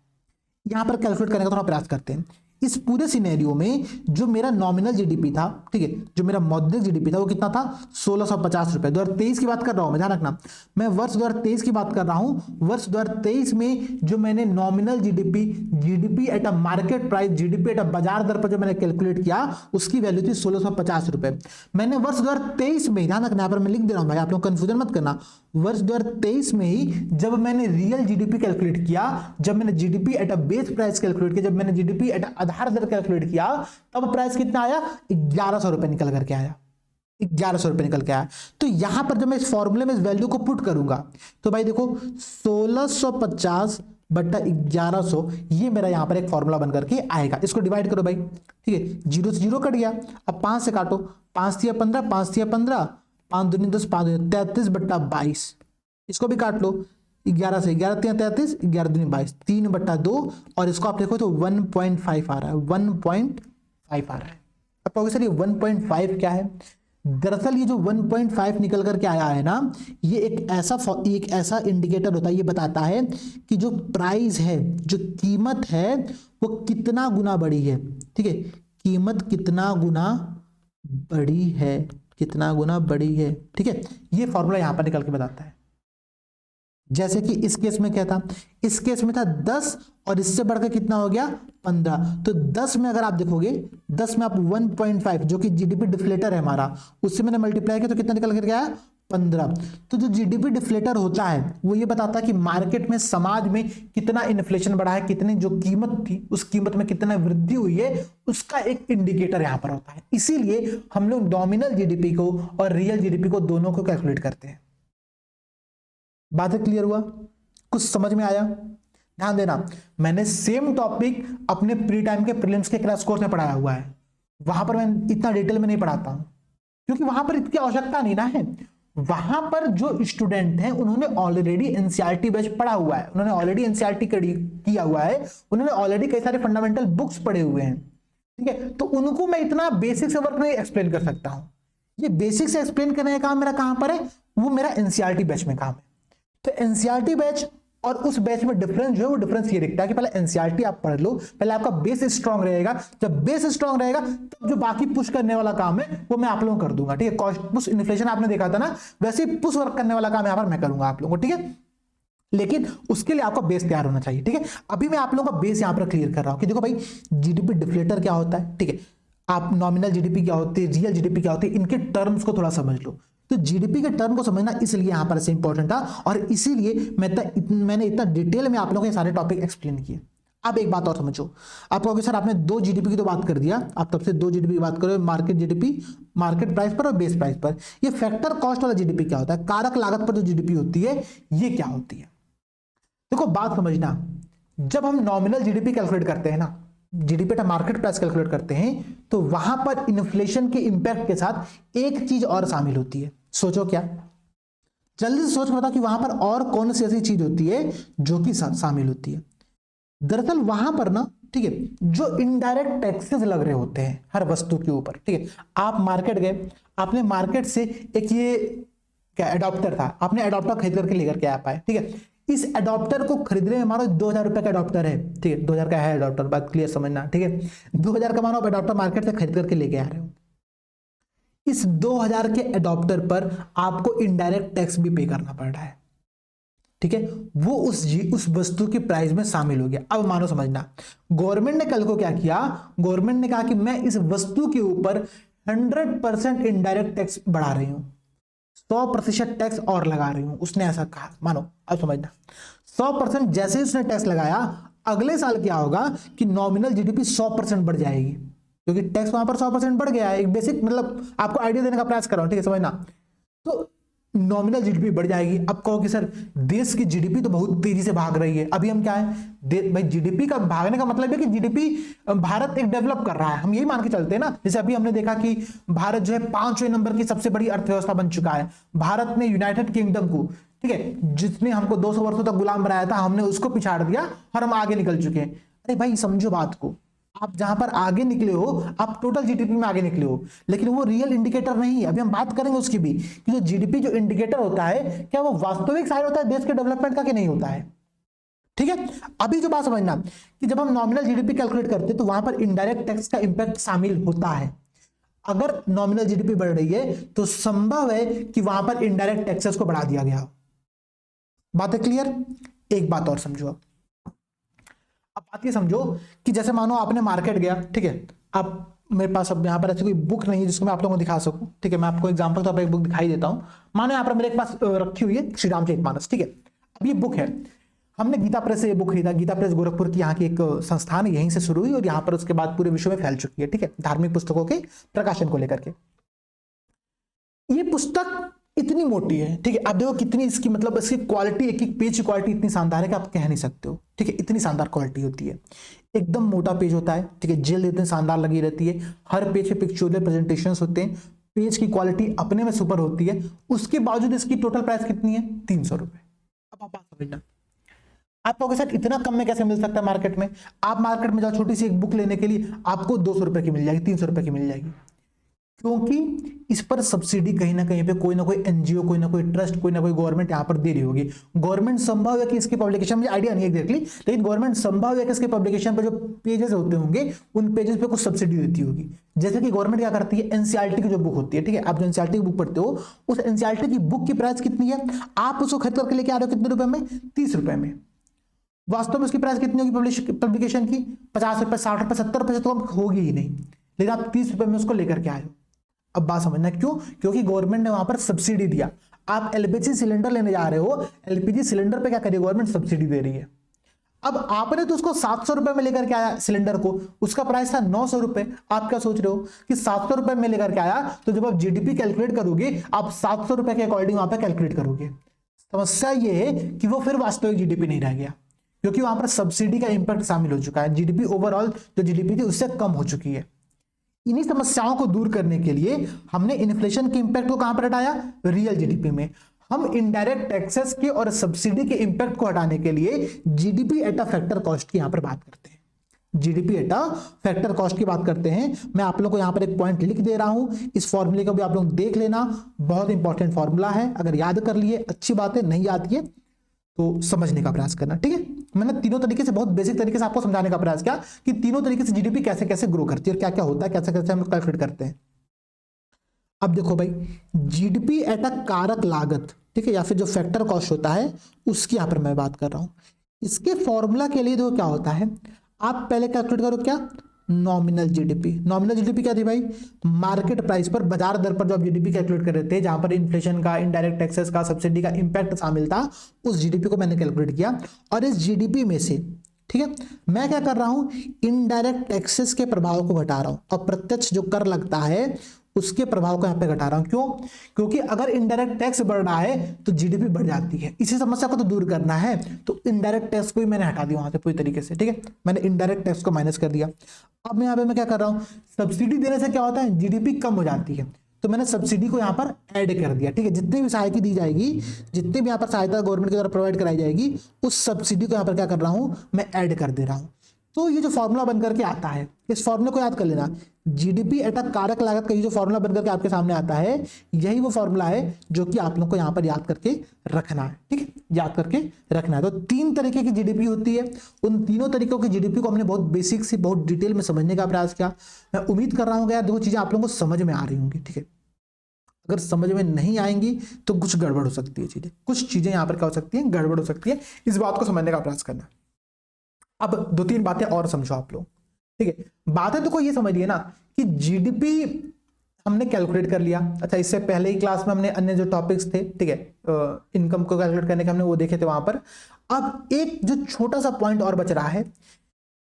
यहां पर कैलकुलेट करने का थोड़ा प्रयास करते हैं। इस पूरे सिनेरियो में जो मेरा नॉमिनल जीडीपी था, ठीक है, जो मेरा मौद्रिक जीडीपी था वो कितना था, 1650 रुपए। 2023 की बात कर रहा हूं मैं, ध्यान रखना, मैं वर्ष 2023 की बात कर रहा हूं। वर्ष 2023 में जो मैंने nominal GDP, GDP at a market price, GDP at अ बाजार दर पर जो मैंने कैलकुलेट किया उसकी वैल्यू थी 1650 रुपए। मैंने वर्ष 2023 में, ध्यान रखना, यहाँ पर मैं लिख दे रहा हूं भाई, आप लोग कंफ्यूजन मत करना, वर्ष 2023 में ही जब मैंने रियल जीडीपी कैलकुलेट किया, जब मैंने GDP at a base price calculate किया, जब मैंने जीडीपी एट आधार दर कैलकुलेट किया, तब प्राइस कितना आया, 1100 रुपए निकल करके आया। 1100 रुपये निकल के आया। तो यहां पर जब मैं इस फॉर्मूले में इस वैल्यू को पुट करूंगा तो भाई देखो 1650 बट्टा 1100, ये मेरा यहां पर एक फॉर्मूला बन करके आएगा। इसको डिवाइड करो भाई, ठीक है, 0 से 0 कट गया, अब 5 से काटो, 5 तिया 15, 5 तिया 15, 5 दूनी 10, 5 दूनी 33 बट्टा 22, इसको भी काट लो, 11 से 11 तिया 33, 11 दूनी 22, 3 बट्टा 2, और इसको आप देखो तो 1.5 आ रहा है, 1.5 आ रहा है। अब कहोगे सर ये 1.5 क्या है? दरअसल ये जो 1.5 निकल करके आया है ना, ये एक ऐसा इंडिकेटर होता है, ये बताता है कि जो प्राइस है, जो कीमत है, वो कितना गुना बढ़ी है। ठीक है, कीमत कितना गुना बढ़ी है, कितना गुना बढ़ी है। ठीक है, ये फॉर्मूला यहां पर निकल के बताता है। जैसे कि इस केस में क्या था, इस केस में था 10 और इससे बढ़कर कितना हो गया 15। तो 10 में अगर आप देखोगे, 10 में आप 1.5 जो कि जीडीपी डिफ्लेटर है हमारा, उससे मैंने मल्टीप्लाई किया तो कितना निकल कर गया 15। तो जो जीडीपी डिफ्लेटर होता है वो ये बताता है कि मार्केट में, समाज में कितना इन्फ्लेशन बढ़ा है, कितनी जो कीमत थी उस कीमत में कितना वृद्धि हुई है, उसका एक इंडिकेटर यहां पर होता है। इसीलिए हम लोग नॉमिनल जीडीपी को और रियल जीडीपी को दोनों को कैलकुलेट करते हैं। बात क्लियर हुआ? कुछ समझ में आया? ध्यान देना, मैंने सेम टॉपिक अपने प्री टाइम के प्रीलिम्स के क्रैश कोर्स में पढ़ाया हुआ है, वहां पर मैं इतना डिटेल में नहीं पढ़ाता हूं क्योंकि वहां पर इतनी आवश्यकता नहीं ना है। वहां पर जो स्टूडेंट हैं उन्होंने ऑलरेडी एनसीईआरटी बैच पढ़ा हुआ है, उन्होंने ऑलरेडी एनसीईआरटी किया हुआ है, उन्होंने ऑलरेडी कई सारे फंडामेंटल बुक्स पढ़े हुए हैं। ठीक है, तो उनको मैं इतना बेसिक से वर्क नहीं एक्सप्लेन कर सकता हूं। ये बेसिक से एक्सप्लेन करने का काम मेरा कहां पर है, वो मेरा एनसीईआरटी बैच में काम है। तो एनसीईआरटी बैच और उस बैच में डिफरेंस जो है, वो डिफरेंस ये दिखता है कि पहले एनसीईआरटी आप पढ़ लो, पहले आपका बेस स्ट्रांग रहेगा। जब बेस स्ट्रांग रहेगा तब जो बाकी पुश करने वाला काम है वो मैं आप लोगों को कर दूंगा। ठीक है, कॉस्ट पुश इन्फ्लेशन आपने देखा था ना, वैसे ही पुश वर्क करने वाला काम यहां पर मैं करूंगा आप लोगों को। ठीक है, लेकिन उसके लिए आपका बेस तैयार होना चाहिए। ठीक है, अभी मैं आप लोगों का बेस यहां पर क्लियर कर रहा हूं कि देखो भाई जीडीपी डिफ्लेटर क्या होता है। ठीक है, आप नॉमिनल जीडीपी क्या होती है, रियल जीडीपी क्या होती है, इनके टर्म्स को थोड़ा समझ लो। तो जीडीपी के टर्म को समझना इसलिए यहां पर ऐसे इंपॉर्टेंट था और इसीलिए मैंने इतना डिटेल में आप लोगों के सारे टॉपिक एक्सप्लेन किए। अब एक बात और समझो, आप कहोगे सर आपने 2 जीडीपी की तो बात कर दिया, आप तब से 2 जीडीपी की बात करो, मार्केट जीडीपी, मार्केट प्राइस पर और बेस प्राइस पर। ये फैक्टर कॉस्ट वाला जीडीपी क्या होता है, कारक लागत पर जो जीडीपी होती है ये क्या होती है? देखो बात समझना, जब हम नॉमिनल जीडीपी कैलकुलेट करते हैं ना, जीडीपी का मार्केट प्राइस कैलकुलेट करते हैं, तो वहां पर इन्फ्लेशन के इंपैक्ट के साथ एक चीज और शामिल होती है। सोचो क्या, जल्दी से सोच बताओ कि वहां पर और कौन सी ऐसी चीज होती है जो कि शामिल होती है। दरअसल वहां पर ना, ठीक है, जो इनडायरेक्ट टैक्सेस लग रहे होते हैं हर वस्तु के ऊपर। ठीक है, आप मार्केट गए, आपने मार्केट से एक ये क्या एडॉप्टर था, आपने एडॉप्टर खरीद करके लेकर के आ पाए। ठीक है, इस एडॉप्टर को खरीदने में मानो 2000 रुपए का एडॉप्टर है। ठीक है, 2000 का है एडॉप्टर, बात क्लियर समझना। ठीक है, 2000 का मानो आप एडॉप्टर मार्केट से खरीद करके लेके आ रहे हो। इस 2000 के एडॉप्टर पर आपको इनडायरेक्ट टैक्स भी पे करना पड़ रहा है। ठीक है, वो उस वस्तु की प्राइस में शामिल हो गया। अब मानो समझना, गवर्नमेंट ने कल को क्या किया, गवर्नमेंट ने कहा कि मैं इस वस्तु के ऊपर 100% इनडायरेक्ट टैक्स बढ़ा रही हूं, 100% टैक्स और लगा रही हूं। उसने ऐसा कहा, मानो अब समझना, 100% जैसे ही उसने टैक्स लगाया, अगले साल क्या होगा कि नॉमिनल जीडीपी 100% बढ़ जाएगी, क्योंकि टैक्स वहां पर 100% बढ़ गया है। एक बेसिक मतलब आपको आइडिया देने का प्रयास कर रहा हूं। ठीक है, समझना, तो नॉमिनल जीडीपी बढ़ जाएगी। अब कहो कि सर देश की जीडीपी तो बहुत तेजी से भाग रही है, अभी हम क्या है भाई, जीडीपी का भागने का मतलब है कि जीडीपी भारत एक डेवलप कर रहा है, हम यही मान के चलते हैं ना। जैसे अभी हमने देखा कि भारत जो है 5वें नंबर की सबसे बड़ी अर्थव्यवस्था बन चुका है। भारत ने यूनाइटेड किंगडम को, ठीक है, जिसने हमको 200 वर्षों तक गुलाम बनाया था, हमने उसको पिछाड़ दिया और हम आगे निकल चुके हैं। अरे भाई समझो बात को, आप जहां पर आगे निकले हो, आप टोटल जीडीपी में आगे निकले हो, लेकिन वो रियल इंडिकेटर नहीं है। अभी हम बात करेंगे उसकी भी कि जो जीडीपी जो इंडिकेटर होता है, क्या वो वास्तविक साइन होता है देश के डेवलपमेंट का कि नहीं होता है। ठीक है, अभी जो बात समझना कि जब हम नॉमिनल जीडीपी कैलकुलेट करते हैं तो वहां पर इनडायरेक्ट टैक्स का इंपैक्ट शामिल होता है। अगर नॉमिनल जीडीपी बढ़ रही है तो संभव है कि वहां पर इनडायरेक्ट टैक्सेस को बढ़ा दिया गया। बात है क्लियर? एक बात और समझो, अब बात ये समझो कि जैसे मानो आपने मार्केट गया, ठीक है, आप मेरे पास अब यहाँ पर ऐसी कोई बुक नहीं है जिसको मैं आप लोगों को दिखा सकूं। ठीक है, मैं आपको एग्जांपल तो एक बुक दिखाई देता हूं। मानो यहाँ पर मेरे पास रखी हुई है श्री रामचरितमानस। ठीक है, अब ये बुक है, हमने गीता प्रेस से ये बुक खरीदा। गीता प्रेस गोरखपुर की यहाँ की एक संस्थान यहीं से शुरू हुई और यहाँ पर उसके बाद पूरे विश्व में फैल चुकी है। ठीक है, धार्मिक पुस्तकों के प्रकाशन को लेकर के। ये पुस्तक इतनी मोटी है, ठीक है। आप देखो कितनी इसकी मतलब इसकी क्वालिटी, एक एक पेज की क्वालिटी इतनी शानदार है कि आप कह नहीं सकते हो, ठीक है। इतनी शानदार क्वालिटी होती है, एकदम मोटा पेज होता है, ठीक है। जेल इतनी शानदार लगी रहती है, हर पेज पे पिक्चोरियल प्रेजेंटेशंस होते हैं, पेज की क्वालिटी अपने में सुपर होती है। उसके बावजूद इसकी टोटल प्राइस कितनी है? 300 रुपए। अब आप बात समझना, आप लोगों के साथ इतना कम में कैसे मिल सकता है मार्केट में? आप मार्केट में जाओ, छोटी सी एक बुक लेने के लिए आपको 200 रुपए की मिल जाएगी, 300 रुपए की मिल जाएगी, क्योंकि इस पर सब्सिडी कहीं ना कहीं पे कोई ना कोई एनजीओ, कोई ना कोई ट्रस्ट, कोई ना कोई गवर्नमेंट यहाँ पर दे रही होगी। गवर्नमेंट संभव है कि इसकी पब्लिकेशन, मुझे आइडिया नहीं एग्जैक्टली, लेकिन गवर्नमेंट संभव है कि इसके पब्लिकेशन पर जो पेजेस होते होंगे उन पेजेस पे कुछ सब्सिडी देती होगी। जैसे कि गवर्नमेंट क्या करती है, एनसीईआरटी की जो बुक होती है, ठीक है, आप जो एनसीईआरटी की बुक पढ़ते हो, उस एनसीईआरटी की बुक की प्राइस कितनी है? आप उसको खरीद करके लेके आ रहे हो कितने रुपए में? 30 रुपए में। वास्तव में उसकी प्राइस कितनी होगी पब्लिकेशन की? 50 रुपए, 60 रुपए, 70 रुपए से तो होगी ही नहीं, लेकिन आप 30 रुपए में उसको लेकर के आए हो। अब बात समझना क्यों? क्योंकि गवर्नमेंट ने वहां पर सब्सिडी दिया। आप एलपीजी सिलेंडर लेने जा रहे हो, एलपीजी सिलेंडर पे क्या करिए, गवर्नमेंट सब्सिडी दे रही है। अब आपने तो उसको 700 रुपए में लेकर के आया सिलेंडर को, उसका प्राइस था 900 रुपए। आप क्या सोच रहे हो कि 700 रुपए में लेकर के आया, तो जब आप जीडीपी कैलकुलेट करोगे आप 700 रुपए के अकॉर्डिंग वहां पर कैलकुलेट करोगे। समस्या यह है कि वो फिर वास्तविक जीडीपी नहीं रह गया, क्योंकि वहां पर सब्सिडी का इंपैक्ट शामिल हो चुका है। जीडीपी ओवरऑल जो जीडीपी थी उससे कम हो चुकी है। इन्हीं समस्याओं को दूर करने के लिए हमने इन्फ्लेशन के इंपैक्ट को कहां पर हटाया? रियल जीडीपी में। हम इनडायरेक्ट टैक्सेस के और सब्सिडी के इंपैक्ट को हटाने के लिए GDP at a factor cost की यहां पर बात करते हैं। GDP at a factor cost की बात करते हैं। मैं आप लोगों को यहां पर एक पॉइंट लिख दे रहा हूं, इस फॉर्मूले को भी आप लोग देख लेना, बहुत इंपॉर्टेंट फॉर्मूला है। अगर याद कर लिए अच्छी बात है, नहीं याद किए तो समझने का प्रयास करना, ठीक है। मैंने तीनों तरीके से, बहुत बेसिक तरीके से आपको समझाने का प्रयास किया कि तीनों तरीके से जीडीपी कैसे कैसे ग्रो करती है और क्या क्या होता है, कैसे कैसे हम कैलकुलेट करते हैं। अब देखो भाई, जीडीपी एट अ कारक लागत, ठीक है, या फिर जो फैक्टर कॉस्ट होता है उसकी यहां पर मैं बात कर रहा हूं। इसके फॉर्मूला के लिए देखो क्या होता है, आप पहले कैलकुलेट करो क्या? Nominal GDP. नॉमिनल जीडीपी क्या थी भाई? मार्केट प्राइस पर, बाजार दर पर जो आप जीडीपी कैलकुलेट कर रहे थे, जहां पर इन्फ्लेशन का, इनडायरेक्ट टैक्सेस का, सब्सिडी का इंपैक्ट शामिल था, उस जीडीपी को मैंने कैलकुलेट किया। और इस जीडीपी में से, ठीक है, मैं क्या कर रहा हूं, इनडायरेक्ट टैक्सेस के प्रभाव को घटा रहा हूं। अप्रत्यक्ष जो कर लगता है उसके प्रभाव को यहां पे घटा रहा हूं। क्यों? क्योंकि अगर इनडायरेक्ट टैक्स बढ़ रहा है तो जीडीपी बढ़ जाती है। इसी समस्या को तो दूर करना है, तो इनडायरेक्ट टैक्स को ही मैंने हटा दिया वहां से पूरी तरीके से, ठीक है। मैंने इनडायरेक्ट टैक्स को माइनस कर दिया। अब मैं यहाँ पे मैं क्या कर रहा हूं, सब्सिडी देने से क्या होता है, जीडीपी कम हो जाती है, तो मैंने सब्सिडी को यहाँ पर ऐड कर दिया, ठीक है। जितनी भी सहायता दी जाएगी, जितनी भी यहाँ पर सहायता गवर्नमेंट के द्वारा प्रोवाइड कराई जाएगी, उस सब्सिडी को यहाँ पर क्या कर रहा हूं, मैं ऐड कर दे रहा हूं। तो ये जो फॉर्मूला बनकर के आता है, इस फॉर्मूले को याद कर लेना। जीडीपी एट अ कारक लागत का ये जो फॉर्मूला बनकर के आपके सामने आता है, यही वो फॉर्मूला है जो कि आप लोग को यहाँ पर याद करके रखना है, ठीक है, याद करके रखना है। तो 3 तरीके की जीडीपी होती है, उन तीनों तरीकों की जीडीपी को हमने बहुत बेसिक से, बहुत डिटेल में समझने का प्रयास किया। मैं उम्मीद कर रहा हूँ यार दो चीजें आप लोगों को समझ में आ रही होंगी, ठीक है। अगर समझ में नहीं आएंगी तो कुछ गड़बड़ हो सकती है, चीजें, कुछ चीजें यहाँ पर क्या हो सकती है, गड़बड़ हो सकती है। इस बात को समझने का प्रयास करना। अब 2-3 बातें और समझो आप लोग, ठीक है। बातें तो कोई ये समझिए ना कि जीडीपी हमने कैलकुलेट कर लिया। अच्छा, इससे पहले ही क्लास में हमने अन्य जो टॉपिक्स थे, ठीक है, इनकम को कैलकुलेट करने के हमने वो देखे थे वहां पर। अब एक जो छोटा सा पॉइंट और बच रहा है,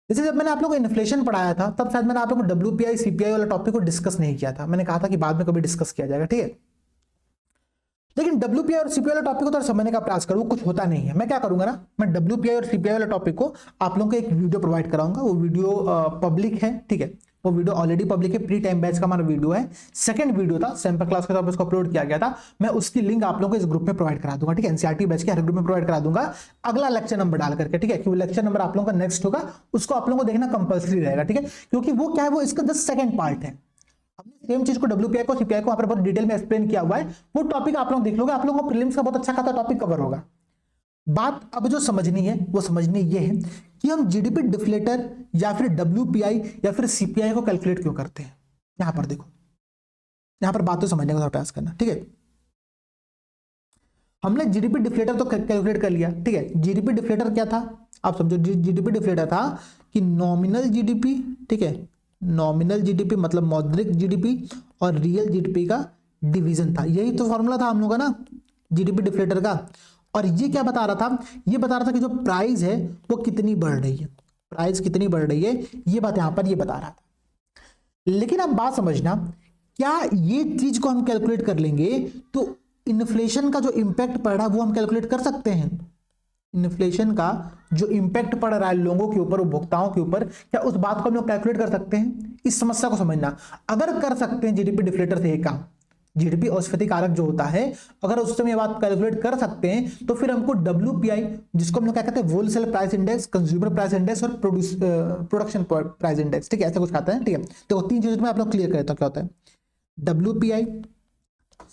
जैसे जब मैंने आप लोगों को इन्फ्लेशन पढ़ाया था तब शायद मैंने आप लोगों को डब्ल्यूपीआई सीपीआई वाला टॉपिक को डिस्कस नहीं किया था। मैंने कहा था कि बाद में कभी डिस्कस किया जाएगा, ठीक है। लेकिन डब्ल्यूपीआई और सीपीआई वाला टॉपिक को थोड़ा समझने का प्रयास करूँ, कुछ होता नहीं है। मैं क्या करूंगा ना, मैं डब्ल्यूपीआई और सीपीआई वाला टॉपिक को आप लोगों को एक वीडियो प्रोवाइड कराऊंगा। वो वीडियो पब्लिक है, ठीक है, वो वीडियो ऑलरेडी पब्लिक है, प्री टाइम बैच का हमारा वीडियो है, सेकंड वीडियो था, सैंपल क्लास के तौर पर उसको अपलोड किया गया था। मैं उसकी लिंक आप लोगों को इस ग्रुप में प्रोवाइड करा दूंगा, ठीक है, एनसीईआरटी बैच के हर ग्रुप में प्रोवाइड करा दूंगा, अगला लेक्चर नंबर डाल करके, ठीक है, कि वो लेक्चर नंबर आप लोगों का नेक्स्ट होगा, उसको आप लोगों को देखना कंपल्सरी रहेगा, ठीक है, क्योंकि वो क्या है, वो इसका जस्ट सेकंड पार्ट है। हमने सेम चीज को डब्ल्यूपीआई को सीपीआई को वहां पर बहुत डिटेल में एक्सप्लेन किया हुआ है। वो टॉपिक आप लोग देख लोगे, आप लोगों को प्रीलिम्स का बहुत अच्छा खासा टॉपिक कवर होगा। बात अब जो समझनी है वो समझनी ये है कि हम जीडीपी डिफ्लेटर या फिर डब्ल्यूपीआई या फिर सीपीआई को कैलकुलेट क्यों करते हैं। यहां पर देखो, यहां पर बात तो समझने का प्रयास करना, ठीक है। हमने जीडीपी डिफ्लेटर तो कैलकुलेट कर लिया, ठीक है। जीडीपी डिफ्लेटर क्या था आप समझो, जीडीपी डिफ्लेटर था कि नॉमिनल जीडीपी, ठीक है, नॉमिनल जीडीपी मतलब मौद्रिक जीडीपी और रियल जीडीपी का डिवीजन था। यही तो फॉर्मूला था हम लोग का ना जीडीपी डिफ्लेटर का। और ये क्या बता रहा था, ये बता रहा था कि जो प्राइस है वो कितनी बढ़ रही है, प्राइस कितनी बढ़ रही है, ये बात यहां पर ये बता रहा था। लेकिन अब बात समझना, क्या ये चीज को हम कैलकुलेट कर लेंगे तो इन्फ्लेशन का जो इंपैक्ट पड़ रहा है वो हम कैलकुलेट कर सकते हैं। इन्फ्लेशन का जो इंपैक्ट पड़ रहा है लोगों के ऊपर, उपभोक्ताओं के ऊपर, क्या उस बात को हम लोग कैलकुलेट कर सकते हैं? इस समस्या को समझना। अगर कर सकते हैं जीडीपी डिफ्लेटर से एक काम, जीडीपी अस्फीति कारक जो होता है, अगर उस समय बात कैलकुलेट कर सकते हैं तो फिर हमको WPI, जिसको हम लोग क्या कहते हैं, wholesale price index, consumer price index और प्रोडक्शन प्राइस इंडेक्स, ठीक है, ऐसा कुछ कहते हैं। ठीक है, तो तीन चीजों में आप लोग क्लियर करें तो क्या होता है, WPI,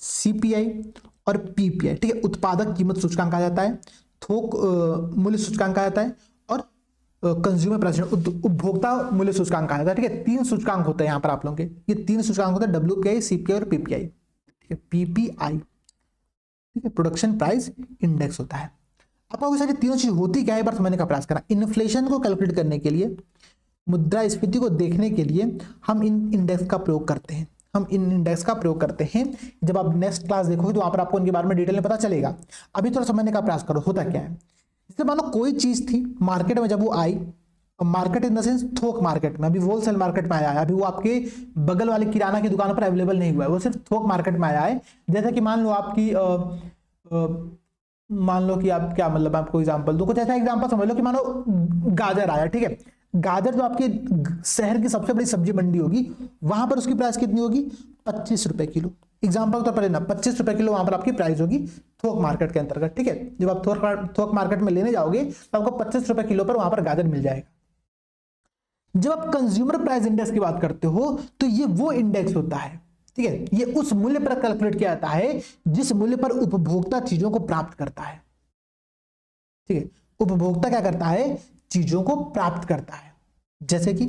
CPI और PPI, ठीक है, उत्पादक कीमत सूचकांक आ जाता है, थोक मूल्य सूचकांक आ जाता है और कंज्यूमर प्राइस, उपभोक्ता मूल्य सूचकांक आ जाता है। ठीक है, तीन सूचकांक होते हैं यहाँ पर आप लोगों के, ये तीन सूचकांक होते हैं, WPI, CPI और PPI। ठीक है, PPI, ठीक है, प्रोडक्शन प्राइस इंडेक्स होता है। आपको सारी तीनों चीज होती क्या है, बार समझने का प्रयास करा। इन्फ्लेशन को कैलकुलेट करने के लिए, मुद्रास्फीति को देखने के लिए हम इन इंडेक्स का प्रयोग करते हैं, हम इन इंडेक्स का प्रयोग करते हैं। जब आप नेक्स्ट क्लास देखोगे तो वहां पर आपको इनके बारे में डिटेल में पता चलेगा। अभी थोड़ा समझने का प्रयास करो होता क्या है। जैसे मान लो कोई चीज थी मार्केट में, जब वो आई, मार्केट इन द सेंस थोक मार्केट में, अभी होलसेल मार्केट में आया है, अभी वो आपके बगल वाले किराना की दुकानों पर अवेलेबल नहीं हुआ है, वो सिर्फ थोक मार्केट में आया है। जैसे कि मान लो आपकी मान लो कि आप क्या, मतलब आपको एग्जांपल दो, कुछ ऐसा एग्जांपल समझ लो कि मान लो गाजर आया। ठीक है, गाजर जो आपके शहर की सबसे बड़ी सब्जी मंडी होगी, वहां पर उसकी प्राइस कितनी होगी, 25 रुपए किलो। एग्जाम्पल तो पहले ना 25 रुपए किलो वहां पर आपकी प्राइस होगी थोक मार्केट के अंतर्गत। ठीक है, जब आप थोक मार्केट में लेने जाओगे तो आपको 25 रुपए किलो पर वहां पर गाजर मिल जाएगा। जब आप कंज्यूमर प्राइस इंडेक्स की बात करते हो तो ये वो इंडेक्स होता है, ठीक है, ये उस मूल्य पर कैलकुलेट किया जाता है जिस मूल्य पर उपभोक्ता चीजों को प्राप्त करता है। ठीक है, उपभोक्ता क्या करता है, चीजों को प्राप्त करता है। जैसे कि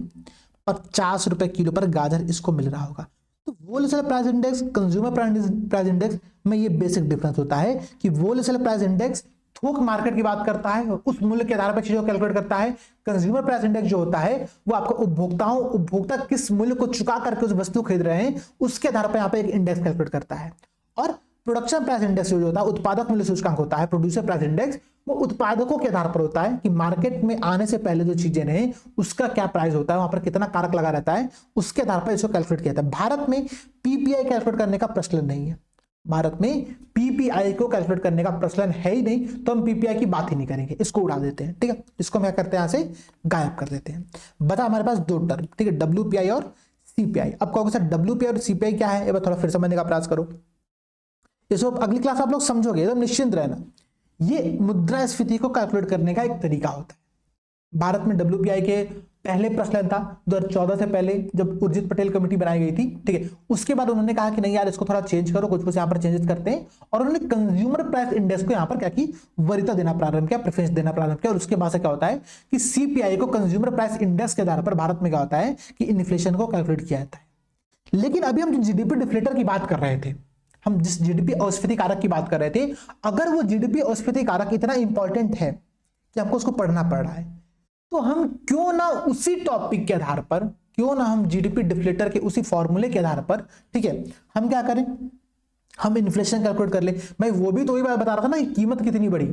50 रुपए किलो पर गाजर इसको मिल रहा होगा। तो wholesale price index, consumer price index में ये बेसिक डिफरेंस होता है कि होलसेल प्राइस इंडेक्स थोक मार्केट की बात करता है, उस मूल्य के आधार पर चीजों को कैलकुलेट करता है। कंज्यूमर प्राइस इंडेक्स जो होता है वो आपको उपभोक्ता किस मूल्य को चुका करके उस वस्तु खरीद रहे हैं उसके आधार पर यहाँ पे एक इंडेक्स कैलकुलेट करता है। और प्रोडक्शन प्राइस इंडेक्स जो होता है, उत्पादक मूल्य सूचकांक होता है, प्रोड्यूसर प्राइस इंडेक्स, वो उत्पादकों के आधार पर होता है कि मार्केट में आने से पहले जो चीजें रहे उसका क्या प्राइस होता है, वहां पर कितना कारक लगा रहता है, उसके आधार पर इसको कैलकुलेट किया जाता है। भारत में PPI कैलकुलेट करने का प्रचलन नहीं है, भारत में PPI को कैलकुलेट करने का प्रचलन है ही नहीं, तो हम PPI की बात ही नहीं करेंगे, इसको उड़ा देते हैं। ठीक है, इसको हम क्या करते हैं, यहां से गायब कर देते हैं। बता हमारे पास दो टर्म, ठीक है, WPI और CPI। अब कहोगे सर WPI और CPI क्या है, थोड़ा फिर समझने का प्रयास करो। इसको अगली क्लास आप लोग समझोगे, एकदम निश्चिंत रहना। ये मुद्रास्फीति को कैलकुलेट करने का एक तरीका होता है। भारत में WPI के पहले प्रचलन था 2014 से पहले, जब उर्जित पटेल कमेटी बनाई गई थी। ठीक है, उसके बाद उन्होंने कहा कि नहीं यार इसको थोड़ा चेंज करो, कुछ यहाँ पर चेंजेस करते हैं, और उन्होंने कंज्यूमर प्राइस इंडेक्स को यहाँ पर क्या की, वरीयता देना प्रारंभ किया, प्रेफरेंस देना प्रारंभ किया। और उसके बाद से क्या होता है कि CPI को कंज्यूमर प्राइस इंडेक्स के आधार पर भारत में क्या होता है कि इन्फ्लेशन को कैलकुलेट किया जाता है। लेकिन अभी हम जो जीडीपी डिफ्लेटर की बात कर रहे थे, हम जिस जीडीपी अस्फीति कारक की बात कर रहे थे, अगर वो जीडीपी अस्फीति कारक इतना इंपॉर्टेंट है कि हमको उसको पढ़ना पड़ रहा है, तो हम क्यों ना उसी टॉपिक के आधार पर, क्यों ना हम जीडीपी डिफ्लेटर के उसी फॉर्मूले के आधार पर, ठीक है, हम क्या करें, हम इन्फ्लेशन कैलकुलेट कर ले। भाई वो भी तो वही बात बता रहा था ना कि कीमत कितनी बड़ी।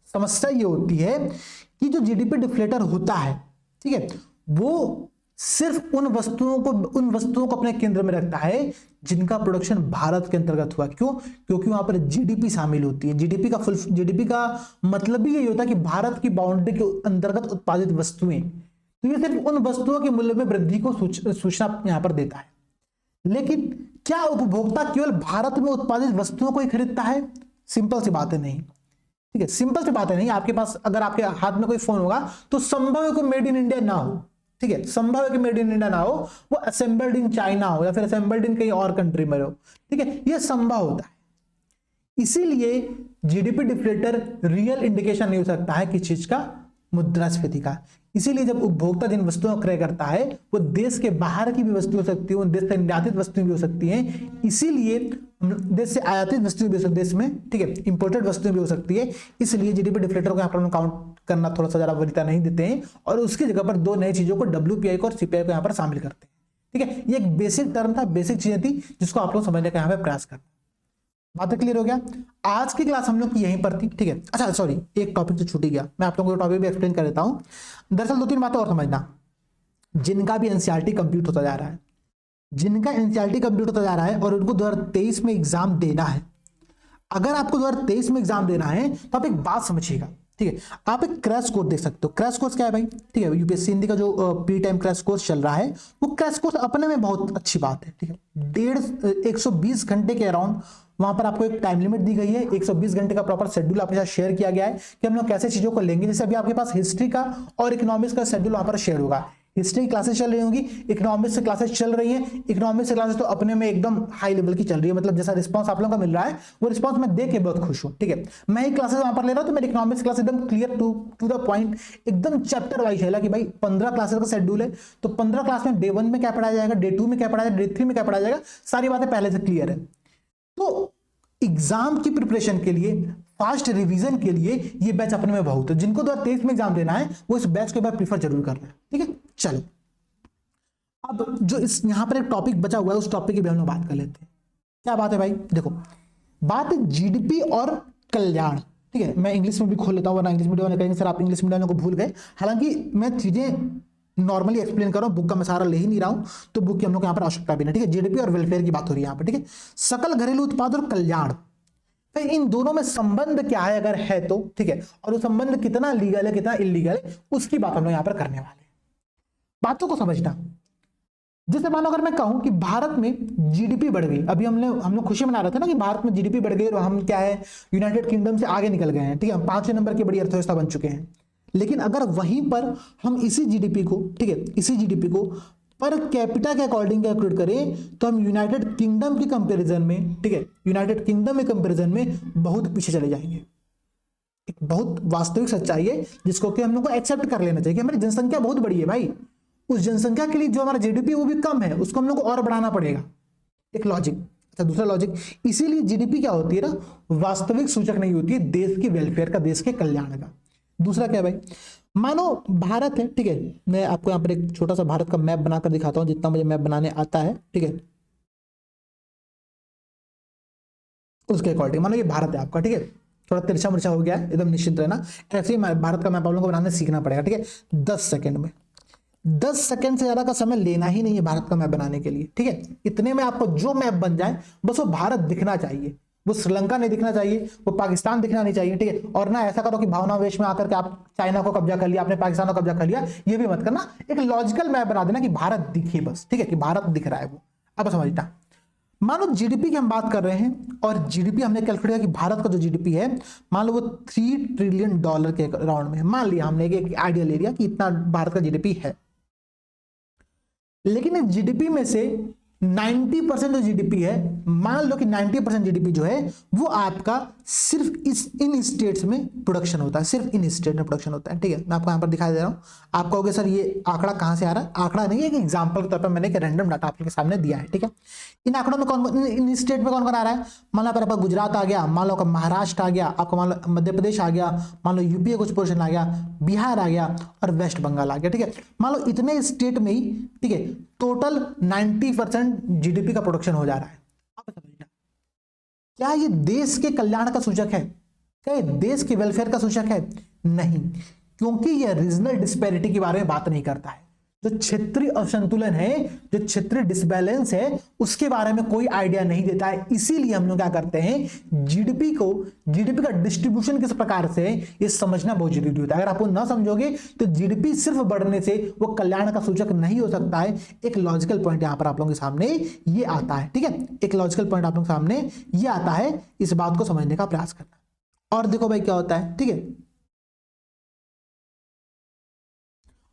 समस्या ये होती है कि जो जीडीपी डिफ्लेटर होता है, ठीक है, वो सिर्फ उन वस्तुओं को अपने केंद्र में रखता है जिनका प्रोडक्शन भारत के अंतर्गत हुआ। क्यों? क्योंकि वहां पर जीडीपी शामिल होती है। जीडीपी का मतलब भी यही होता है कि भारत की बाउंड्री के अंतर्गत उत्पादित वस्तुएं, तो ये सिर्फ उन वस्तुओं के मूल्य में वृद्धि को सूचना यहां पर देता है। लेकिन क्या उपभोक्ता केवल भारत में उत्पादित वस्तुओं को ही खरीदता है? सिंपल सी बात है नहीं। ठीक है, सिंपल सी बात है नहीं। आपके पास अगर आपके हाथ में कोई फोन होगा तो संभव है कोई मेड इन इंडिया ना हो। ठीक है, संभव है कि मेड इन इंडिया ना हो, वो असेंबल्ड इन चाइना हो या फिर असेंबल्ड इन कहीं और कंट्री में हो। ठीक है, ये संभव होता है। इसीलिए जीडीपी डिफ्लेटर रियल इंडिकेशन नहीं हो सकता है किस चीज का, मुद्रास्फीति का। इसीलिए जब उपभोक्ता जिन वस्तुओं को क्रय करता है वो देश के बाहर की भी वस्तु हो सकती है, देश से निर्यातित वस्तुएं भी हो सकती हैं। इसीलिए देश से आयातित वस्तुएं भी हो सकती है, देश में, ठीक है, इंपोर्टेड वस्तुएं भी हो सकती है। इसलिए जीडीपी डिफ्लेटर को यहाँ पर हम काउंट करना थोड़ा सा ज्यादा वरीयता नहीं देते हैं और उसकी जगह पर दो नई चीजों को WPI को और CPI को यहाँ पर शामिल करते हैं। ठीक है, ये एक बेसिक टर्म था, बेसिक चीजें थी जिसको आप लोग समझने का यहाँ पे प्रयास करना। बात क्लियर हो गया? आज की क्लास हम लोग की यहीं पर थी। ठीक है, अच्छा सॉरी, एक टॉपिक तो छूट ही गया, मैं आप लोगों को टॉपिक भी एक्सप्लेन कर देता हूं। दरअसल दो तीन बातें और समझना, जिनका भी NCERT कंप्लीट होता जा रहा है, जिनका एनसीईआरटी कंप्लीट होता जा रहा है और उनको 2023 में एग्जाम देना है, अगर आपको 2023 में एग्जाम देना है तो आप एक बात समझिएगा, ठीक है। आप एक क्रैश कोर्स देख सकते हो। क्रैश कोर्स क्या है भाई, ठीक है, यूपीएससी हिंदी का जो प्री टाइम क्रैश कोर्स चल रहा है, वो क्रैश कोर्स अपने में बहुत अच्छी बात है, ठीक है। 120 घंटे के अराउंड वहां पर आपको एक टाइम लिमिट दी गई है, 120 घंटे का प्रॉपर शेड्यूल आपके साथ शेयर किया गया है कि हम लोग कैसे चीजों को लेंगे। जैसे अभी आपके पास हिस्ट्री का और इकोनॉमिक्स का शेड्यूल वहां पर शेयर होगा। हिस्ट्री की क्लासेस चल रही होंगी, इकोनॉमिक्स से क्लासेस चल रही हैं। इकोनॉमिक्स से क्लासेस तो अपने में एकदम हाई लेवल की चल रही है, मतलब जैसा रिस्पांस आप लोगों का मिल रहा है वो रिस्पांस मैं देख के बहुत खुश हूं, ठीक है। मैं ही क्लासेस वहां पर ले रहा हूं तो मेरी इकोनॉमिक्स क्लास एकदम क्लियर टू द पॉइंट, एकदम चैप्टर वाइज है कि भाई 15 क्लासेस का शेड्यूल है, तो 15 क्लास में डे 1 में क्या पढ़ाया जाएगा, डे 2 में क्या पढ़ाया जाएगा, डे 3 में क्या पढ़ाया जाएगा, सारी बातें पहले से क्लियर है। तो एग्जाम की प्रिपरेशन के लिए, फास्ट रिवीजन के लिए ये बैच अपने में बहुत है। जिनको 2023 में एग्जाम देना है वो इस बैच को बार प्रीफर जरूर करना है, ठीक है। चलो अब जो इस यहां पर एक टॉपिक बचा हुआ है उस टॉपिक की भी हम लोग बात कर लेते हैं। क्या बात है भाई, देखो बात है जीडीपी और कल्याण, ठीक है। मैं इंग्लिश में भी खोल लेता हूं वरना इंग्लिश मीडियम वाले कहेंगे सर आप इंग्लिश मीडियम को भूल गए। हालांकि मैं चीजें नॉर्मली एक्सप्लेन कर रहा हूं, बुक का मैं सारा ले ही नहीं रहा हूं, तो बुक की हम लोग यहाँ पर आवश्यकता भी नहीं, ठीक है। जीडीपी और वेलफेयर की बात हो रही है यहाँ पर, ठीक है। सकल घरेलू उत्पाद और कल्याण, तो इन दोनों में संबंध क्या है अगर है तो, ठीक है। और वो संबंध कितना लीगल है कितना इलीगल है उसकी बात हम लोग यहाँ पर करने वाले हैं। बातों को समझना, जैसे मानो अगर मैं कहूं कि भारत में जीडीपी बढ़ गई, अभी हम लोग खुशी मना रहे थे ना कि भारत में जीडीपी बढ़ गई और हम क्या है यूनाइटेड किंगडम से आगे निकल गए हैं, ठीक है। हम 5वें नंबर की बड़ी अर्थव्यवस्था बन चुके हैं। लेकिन अगर वहीं पर हम इसी जीडीपी को, ठीक है, इसी जीडीपी को पर कैपिटा के अकॉर्डिंग कैलकुलेट करें तो हम यूनाइटेड किंगडम के कंपैरिजन में, ठीक है, यूनाइटेड किंगडम के कंपैरिजन में बहुत पीछे चले जाएंगे। एक बहुत वास्तविक सच्चाई है जिसको कि हम लोग को एक्सेप्ट कर लेना चाहिए कि हमारी जनसंख्या बहुत बड़ी है भाई, उस जनसंख्या के लिए जो हमारा जीडीपी वो भी कम है, उसको हम लोग को और बढ़ाना पड़ेगा। एक लॉजिक। अच्छा, दूसरा लॉजिक, इसीलिए जीडीपी क्या होती है ना, वास्तविक सूचक नहीं होती है देश की वेलफेयर का, देश के कल्याण का। दूसरा क्या है भाई, मानो भारत है, ठीक है, मैं आपको यहाँ पर एक छोटा सा भारत का मैप बनाकर दिखाता हूँ जितना मुझे मैप बनाने आता है, ठीक है। उसके अकॉर्डिंग मानो ये भारत है आपका, ठीक है। थोड़ा तिरछा मुरछा हो गया है, एकदम निश्चिंत रहना। ऐसे ही भारत का मैप आप लोगों को बनाने सीखना पड़ेगा, ठीक है। 10 सेकंड में, 10 सेकंड से ज्यादा का समय लेना ही नहीं है भारत का मैप बनाने के लिए, ठीक है। इतने में आपको जो मैप बन जाए बस वो भारत दिखना चाहिए, वो श्रीलंका नहीं दिखना चाहिए, वो पाकिस्तान दिखना नहीं चाहिए, ठीक है। और ना ऐसा करो कि भावनावेश में आकर के आप चाइना को कब्जा कर लिया, आपने पाकिस्तान को कब्जा कर लिया, ये भी मत करना। एक लॉजिकल मैप बना देना कि भारत दिखे बस, ठीक है, कि भारत दिख रहा है वो। अब समझना, मानो जीडीपी की हम बात कर रहे हैं और जीडीपी हमने कैलकुलेट किया कि भारत का जो जीडीपी है मान लो वो $3 ट्रिलियन के राउंड में है। मान लिया हमने एक आइडिया ले लिया कि इतना भारत का जीडीपी है, लेकिन इस जीडीपी में से 90% जो जीडीपी है, मान लो कि 90% जीडीपी जो है वो आपका सिर्फ इन स्टेट्स में प्रोडक्शन होता है, सिर्फ इन स्टेट में प्रोडक्शन होता है, ठीक है। मैं आपको यहाँ पर दिखा दे रहा हूँ। आप कहोगे सर ये आंकड़ा कहाँ से आ रहा है? आंकड़ा नहीं है, एक एग्जाम्पल के तौर पर मैंने एक रैंडम डाटा आपके सामने दिया है, ठीक है। इन आंकड़ों में कौन, इन स्टेट में कौन कौन आ रहा है? मान लो आपका गुजरात आ गया, मान लो आपका महाराष्ट्र आ गया, आपका मान लो मध्य प्रदेश आ गया, मान लो यूपी का कुछ पोर्शन आ गया, बिहार आ गया और वेस्ट बंगाल आ गया, ठीक है। मान लो इतने स्टेट में ही, ठीक है, टोटल 90% जीडीपी का प्रोडक्शन हो जा रहा है। अब समझना, क्या ये देश के कल्याण का सूचक है? क्या ये देश के वेलफेयर का सूचक है? नहीं, क्योंकि ये रीजनल डिस्पैरिटी के बारे में बात नहीं करता है। जो क्षेत्रीय असंतुलन है, जो क्षेत्रीय डिसबैलेंस है, उसके बारे में कोई आइडिया नहीं देता है। इसीलिए हम लोग क्या करते हैं, जीडीपी का डिस्ट्रीब्यूशन किस प्रकार से है ये समझना बहुत जरूरी होता है। अगर आप ना समझोगे तो जीडीपी सिर्फ बढ़ने से वो कल्याण का सूचक नहीं हो सकता है। एक लॉजिकल पॉइंट यहां पर आप लोगों के सामने ये आता है, ठीक है। एक लॉजिकल पॉइंट आप लोगों के सामने ये आता है, इस बात को समझने का प्रयास करना। और देखो भाई क्या होता है, ठीक है।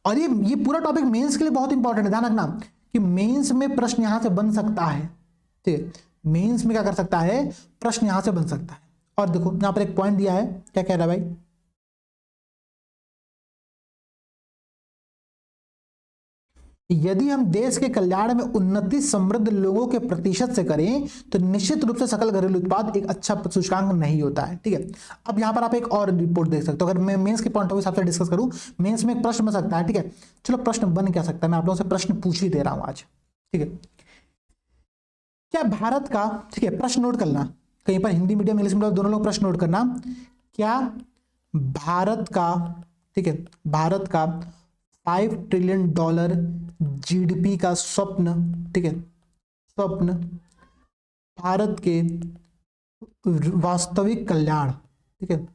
और ये पूरा टॉपिक मेंस के लिए बहुत इंपॉर्टेंट है, ध्यान रखना कि मेंस में प्रश्न यहां से बन सकता है, ठीक है। मेंस में क्या कर सकता है, प्रश्न यहां से बन सकता है। और देखो यहां पर एक पॉइंट दिया है, क्या कह रहा है भाई, यदि हम देश के कल्याण में उन्नति समृद्ध लोगों के प्रतिशत से करें तो निश्चित रूप से सकल घरेलू उत्पाद एक अच्छा सूचकांक नहीं होता है, ठीक है। अब यहां पर आप एक और रिपोर्ट देख सकते हो। अगर मैं मेंस के पॉइंट ऑफ व्यू हिसाब से डिस्कस करूं, मेंस में एक प्रश्न बन सकता है, ठीक है। चलो प्रश्न बन क्या सकता है, मैं आप लोगों से प्रश्न पूछ ही दे रहा हूं आज, ठीक है। क्या भारत का, ठीक है, प्रश्न नोट करना, कहीं पर हिंदी मीडियम इंग्लिश मीडियम दोनों लोग प्रश्न नोट करना। क्या भारत का, ठीक है, भारत का $5 ट्रिलियन जीडीपी का स्वप्न, ठीक है, स्वप्न भारत के वास्तविक कल्याण, ठीक है,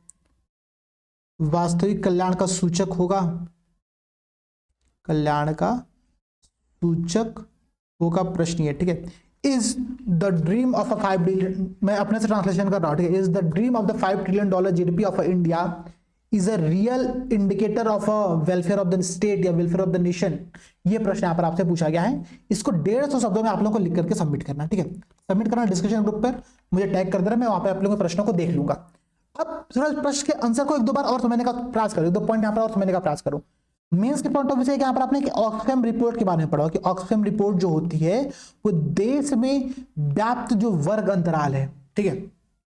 वास्तविक कल्याण का सूचक होगा, कल्याण का सूचक होगा, प्रश्न ये, ठीक है। Is the dream of a 5 trillion, मैं अपने से ट्रांसलेशन कर रहा हूं, ठीक है। Is the dream of the $5 trillion GDP of India is a real indicator of a welfare of the state या वेलफेयर ऑफ द नेशन। ये प्रश्न यहाँ पर आपसे पूछा गया है। इसको 150 शब्दों में आप लोगों को लिख करके सबमिट करना, ठीक है। सबमिट करना डिस्कशन ग्रुप पर, मुझे टैग कर देना, मैं वहां पे आप लोगों के प्रश्नों को देख लूंगा। अब थोड़ा प्रश्न के आंसर को 1-2 बार और समझने का प्रयास करो, 2 पॉइंट यहाँ पर और समझने का प्रयास करो। मेंस के पॉइंट ऑफ व्यू से यहाँ पर आपने ऑक्सफैम रिपोर्ट के बारे में पढ़ा कि ऑक्सफैम रिपोर्ट जो होती है वो देश में व्याप्त जो वर्ग अंतराल है, ठीक है,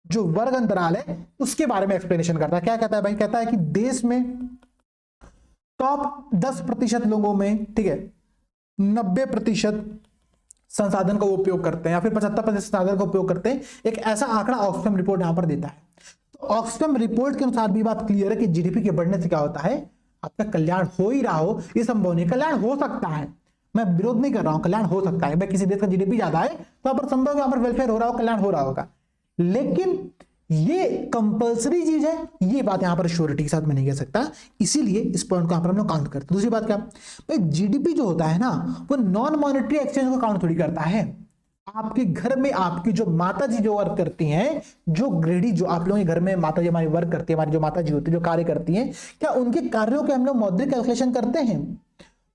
जो वर्ग अंतराल है उसके बारे में एक्सप्लेनेशन करता है। क्या कहता है भाई? कहता है कि देश में टॉप 10% लोगों में, ठीक है, 90% संसाधन का उपयोग करते हैं या फिर 75% संसाधन का उपयोग करते हैं। एक ऐसा आंकड़ा ऑक्सफैम रिपोर्ट यहां पर देता है। तो ऑक्सफैम रिपोर्ट के अनुसार भी बात क्लियर है कि जीडीपी के बढ़ने से क्या होता है, आपका कल्याण हो ही रहा हो, ये संभव नहीं, कल्याण हो सकता है, मैं विरोध नहीं कर रहा हूं, कल्याण हो सकता है। भाई किसी देश का जीडीपी ज्यादा है तो यहाँ पर संभव है, यहाँ पर वेलफेयर हो रहा हो, कल्याण हो रहा होगा, लेकिन ये कंपलसरी चीज है, ये बात यहां पर श्योरिटी के साथ मैं नहीं कह सकता, इसीलिए इस पॉइंट को यहां पर हम लोग काउंट करते हैं। दूसरी बात क्या भाई, जीडीपी जो होता है ना वो नॉन मॉनेटरी एक्सचेंज को काउंट थोड़ी करता है। आपके घर में आपकी जो माता जी जो वर्क करती हैं, जो गृहिणी जो आप लोगों के घर में माता जी हमारी वर्क करती है, हमारी जो माता जी होती है जो कार्य करती हैं, क्या उनके कार्यों के हम लोग मौद्रिक कैलकुलेशन करते हैं,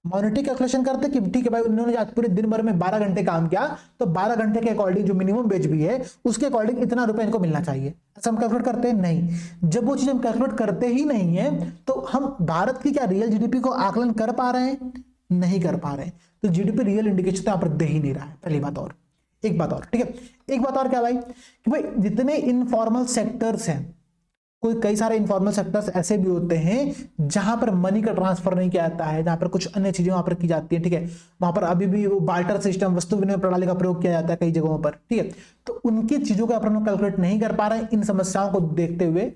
मॉनेटरी कैलकुलेशन करते हैं कि ठीक है भाई उन्होंने आज पूरे दिन भर में 12 घंटे काम किया तो 12 घंटे के अकॉर्डिंग जो मिनिमम वेज भी है उसके अकॉर्डिंग इतना रुपए इनको मिलना चाहिए, ऐसा हम कैलकुलेट करते हैं? नहीं। जब वो चीज हम कैलकुलेट करते ही नहीं है तो हम भारत की क्या रियल जीडीपी को आकलन कर पा रहे हैं? नहीं कर पा रहे हैं। तो जीडीपी रियल इंडिकेशन तो यहां पर दे ही नहीं रहा है, पहली बात। और एक बात और, ठीक है, एक बात और क्या भाई कि भाई जितने इनफॉर्मल सेक्टर्स हैं, कोई कई सारे इनफॉर्मल सेक्टर्स ऐसे भी होते हैं जहां पर मनी का ट्रांसफर नहीं किया जाता है, जहां पर कुछ अन्य चीजें वहां पर की जाती है, ठीक है, वहां पर अभी भी वो बार्टर सिस्टम, वस्तु विनिमय प्रणाली का प्रयोग किया जाता है कई जगहों पर, ठीक है। तो उनकी चीजों को अपन कैलकुलेट नहीं कर पा रहे हैं। इन समस्याओं को देखते हुए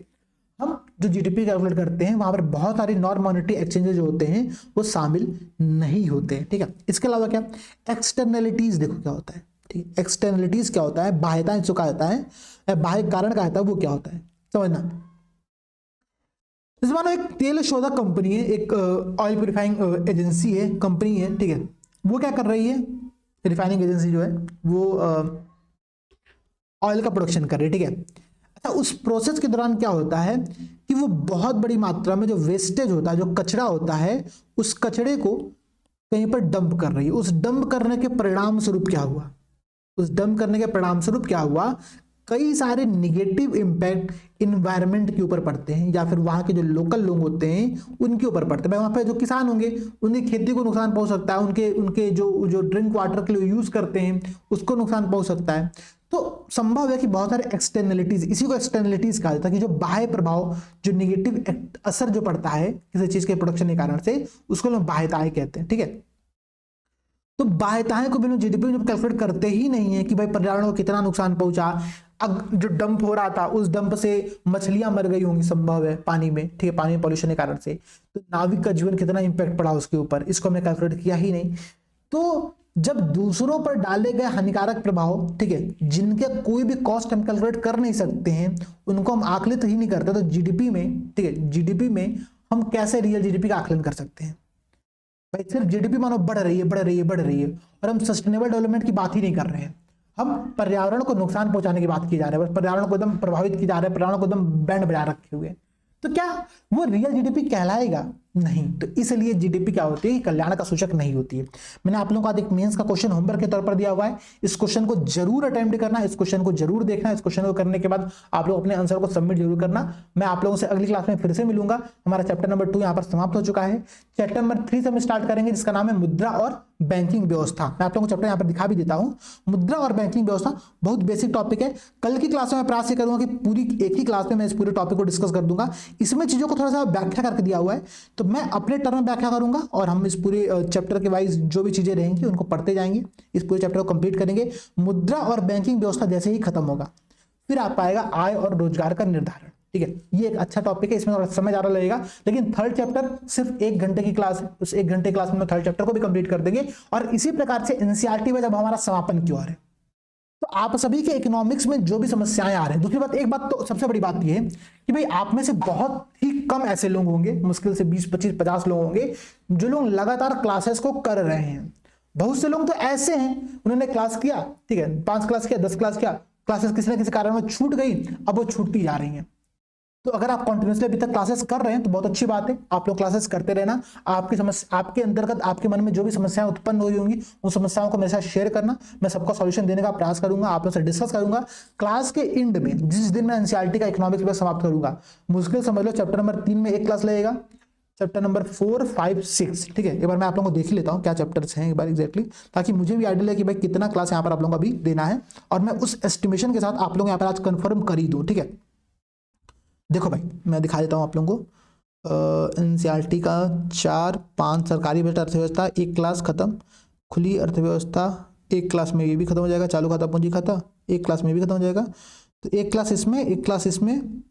हम जो जीडीपी कैलकुलेट करते हैं वहां पर बहुत सारी नॉन मॉनेटरी एक्सचेंजेस जो होते हैं वो शामिल नहीं होते हैं, ठीक है। इसके अलावा क्या एक्सटर्नलिटीज, देखो क्या होता है, ठीक है, एक्सटर्नलिटीज क्या होता है, बाह्यता जो कहा जाता है, बाह्य कारण कहा जाता है, वो क्या होता है समझना। मानो एक तेल शोधक कंपनी है, एक ऑयल प्यूरिफाइंग एजेंसी है, कंपनी है, ठीक है, वो क्या कर रही है, रिफाइनिंग एजेंसी जो है वो ऑयल का प्रोडक्शन कर रही है, ठीक है। अच्छा, उस प्रोसेस के दौरान क्या होता है कि वो बहुत बड़ी मात्रा में जो वेस्टेज होता है, जो कचरा होता है, उस कचड़े को कहीं पर डंप कर रही है। उस डंप करने के परिणाम स्वरूप क्या हुआ, उस डंप करने के परिणाम स्वरूप क्या हुआ, कई सारे निगेटिव इंपैक्ट इन्वायरमेंट के ऊपर पड़ते हैं या फिर वहां के जो लोकल लोग होते हैं उनके ऊपर पड़ते हैं। वहां पे जो किसान होंगे उनकी खेती को नुकसान पहुंच सकता है, उनके जो ड्रिंक वाटर के लिए यूज करते हैं उसको नुकसान पहुंच सकता है। तो संभव है कि बहुत सारे एक्सटर्नलिटीज, इसी को एक्सटर्नलिटीज कहा जाता है कि जो बाह्य प्रभाव, जो निगेटिव असर जो पड़ता है किसी चीज के प्रोडक्शन के कारण से, उसको लोग बाह्यताएं कहते हैं, ठीक है। तो बाह्यताएं को भी जीडीपी में कैलकुलेट करते ही नहीं है कि भाई पर्यावरण को कितना नुकसान पहुंचा, जो डंप हो रहा था उस डंप से मछलियां मर गई होंगी, संभव है, पानी में, ठीक है, पानी में पॉल्यूशन के कारण से, तो नाविक का जीवन कितना इंपैक्ट पड़ा उसके ऊपर, इसको हमने कैलकुलेट किया ही नहीं। तो जब दूसरों पर डाले गए हानिकारक प्रभाव, ठीक है, जिनके कोई भी कॉस्ट हम कैलकुलेट कर नहीं सकते हैं, उनको हम आकलित ही नहीं करते, तो जीडीपी में, ठीक है, जीडीपी में हम कैसे रियल जीडीपी का आकलन कर सकते हैं? भाई सिर्फ जीडीपी मानो बढ़ रही है, बढ़ रही है, बढ़ रही है, और हम सस्टेनेबल डेवलपमेंट की बात ही नहीं कर रहे हैं, हम पर्यावरण को नुकसान पहुंचाने की बात की जा रही है, पर्यावरण को एकदम प्रभावित की जा रहा है, पर्यावरण को एकदम बैंड बजा रखे हुए। तो क्या वो रियल जीडीपी कहलाएगा? नहीं। तो इसलिए जीडीपी क्या होती है, कल्याण का सूचक नहीं होती है। मैंने आप लोगों को आज एक मेंस का क्वेश्चन होमवर्क के तौर पर दिया हुआ है, इस क्वेश्चन को जरूर अटेम्प्ट करना, इस क्वेश्चन को जरूर देखना, इस क्वेश्चन को करने के बाद आप लोग अपने आंसर को सबमिट जरूर करना। मैं आप लोगों से अगली क्लास में फिर से मिलूंगा। हमारा चैप्टर नंबर 2 यहाँ पर समाप्त हो चुका है। चैप्टर नंबर 3 से हम स्टार्ट करेंगे जिसका नाम है मुद्रा और बैंकिंग व्यवस्था। मैं आप लोगों को चैप्टर यहाँ पर दिखा भी देता हूँ। मुद्रा और बैंकिंग व्यवस्था बहुत बेसिक टॉपिक है। कल की क्लास में मैं प्रयास करूंगा कि पूरी एक ही क्लास में मैं इस पूरे टॉपिक को डिस्कस कर दूंगा। इसमें चीजों को थोड़ा सा व्याख्या करके दिया हुआ है, तो मैं अपने टर्म में व्याख्या करूंगा और हम इस पूरे चैप्टर के वाइज जो भी चीजें रहेंगी उनको पढ़ते जाएंगे, इस पूरे चैप्टर को कंप्लीट करेंगे। मुद्रा और बैंकिंग व्यवस्था जैसे ही खत्म होगा फिर आ पाएगा आय और रोजगार का निर्धारण। ठीक है, ये एक अच्छा टॉपिक है, इसमें थोड़ा समय ज्यादा लगेगा, लेकिन थर्ड चैप्टर सिर्फ 1 घंटे की क्लास है, उस 1 घंटे क्लास में थर्ड चैप्टर को भी कंप्लीट कर देंगे। और इसी प्रकार से एनसीईआरटी में जब हमारा समापन की ओर है, तो आप सभी के इकोनॉमिक्स में जो भी समस्याएं आ रही हैं, दूसरी बात, एक बात तो सबसे बड़ी बात यह है कि भाई आप में से बहुत ही कम ऐसे लोग होंगे, मुश्किल से 20, 25, 50 लोग होंगे जो लोग लगातार क्लासेस को कर रहे हैं। बहुत से लोग तो ऐसे हैं, उन्होंने क्लास किया, ठीक है, 5 क्लास किया, 10 क्लास किया, क्लासेस किसी न किसी कारण में छूट गई, अब वो छूटती जा रही हैं। तो अगर आप कंटिन्यूसली अभी तक क्लासेस कर रहे हैं तो बहुत अच्छी बात है, आप लोग क्लासेस करते रहना। आपकी समस्या, आपके अंतर्गत आपके मन में जो भी समस्याएं उत्पन्न हुई होंगी, उन समस्याओं को मेरे साथ शेयर करना, मैं सबका सॉल्यूशन देने का प्रयास करूंगा, आप लोग से डिस्कस करूंगा। क्लास के एंड में जिस दिन मैं एनसीईआरटी का इकोनॉमिक्स पेपर समाप्त करूंगा, मुश्किल समझ लो चैप्टर नंबर 3 में एक क्लास लगेगा, चैप्टर नंबर 4, 5, 6, ठीक है। एक बार मैं आप लोगों को देख ही लेता हूँ क्या चैप्टर्स हैं एक बार एग्जैक्टली, ताकि मुझे भी आइडिया लगे कि भाई कितना क्लास यहाँ पर आप लोगों को अभी देना है, और मैं उस एस्टिमेशन के साथ आप लोग यहाँ पर आज कंफर्म कर ही दूँ, ठीक है। देखो भाई, मैं दिखा देता हूँ आप लोगों को एनसीईआरटी का 4, 5 सरकारी बजट अर्थव्यवस्था, एक क्लास खत्म, खुली अर्थव्यवस्था एक क्लास में ये भी खत्म हो जाएगा, चालू खाता पूंजी खाता एक क्लास में भी खत्म हो जाएगा, तो एक क्लास इसमें, एक क्लास इसमें,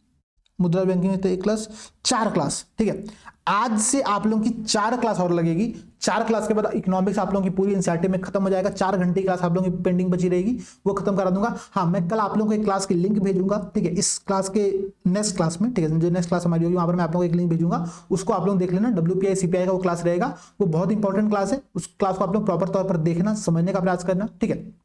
मुद्रा बैंकिंग में तो एक क्लास, 4 क्लास, ठीक है। आज से आप लोगों की 4 क्लास और लगेगी, 4 क्लास के बाद इकोनॉमिक्स आप लोगों की पूरी एनसीईआरटी में खत्म हो जाएगा। 4 घंटे की क्लास आप लोगों की पेंडिंग बची रहेगी, वो खत्म करा दूंगा। हाँ, मैं कल आप लोगों को एक क्लास की लिंक भेजूंगा, ठीक है, इस क्लास के नेक्स्ट क्लास में, ठीक है, जो नेक्स्ट क्लास हमारी होगी वहां पर मैं आप लोगों को एक लिंक भेजूंगा, उसको आप लोग देख लेना। WPI CPI का वो क्लास रहेगा, वो बहुत इंपॉर्टेंट क्लास है, उस क्लास को आप लोग प्रॉपर तौर पर देखना, समझने का प्रयास करना, ठीक है।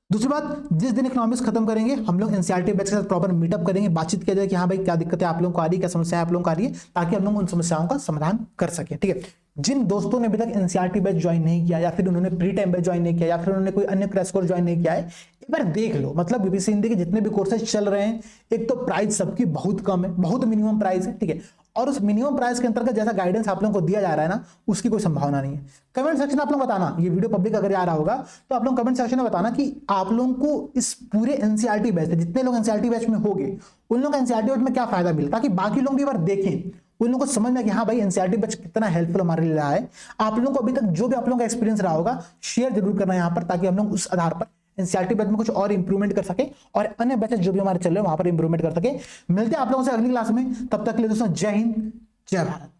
दूसरी बात, जिस दिन इकोनॉमिक्स खत्म करेंगे हम लोग एनसीईआरटी बैच के साथ प्रॉपर मीटअप करेंगे, बातचीत किया जाए कि हाँ भाई क्या दिक्कतें आप लोगों को आ रही है, क्या समस्याएं आप लोगों को आ रही है, ताकि हम लोग उन समस्याओं का समाधान कर सके, ठीक है। जिन दोस्तों ने अभी तक एनसीईआरटी बैच ज्वाइन नहीं किया, या फिर उन्होंने प्री टाइम बैच ज्वाइन नहीं किया, या फिर उन्होंने कोई अन्य क्रैश कोर्स ज्वाइन नहीं किया है, एक बार देख लो। मतलब बीपीएससी हिंदी के जितने भी कोर्सेज चल रहे हैं, एक तो प्राइस सबकी बहुत कम है, बहुत मिनिमम प्राइस है, ठीक है, और उस मिनिमम प्राइस के अंतर्गत जैसा गाइडेंस आप लोगों को दिया जा रहा है ना, उसकी कोई संभावना नहीं है। कमेंट सेक्शन आप लोग बताना, ये वीडियो पब्लिक अगर आ रहा होगा तो आप लोग कमेंट सेक्शन में बताना कि आप लोगों को इस पूरे एनसीईआरटी बैच, जितने लोग एनसीईआरटी बैच में होंगे, उन लोगों को एनसीईआरटी बैच में क्या फायदा मिले, ताकि बाकी लोग भी एक बार देखें, उन लोगों को समझ में कि हाँ भाई एनसीईआरटी बैच कितना हेल्पफुल हमारे लिए रहा है। आप लोगों को अभी तक जो भी आप लोगों का एक्सपीरियंस रहा होगा शेयर जरूर करना यहाँ पर, ताकि हम लोग उस आधार पर एनसीईआरटी बैच में कुछ और इंप्रूवमेंट कर सके, और अन्य बैचेस जो भी हमारे चल रहे हैं वहां पर इंप्रूवमेंट कर सके। मिलते हैं आप लोगों से अगली क्लास में, तब तक के लिए दोस्तों जय हिंद, जय भारत।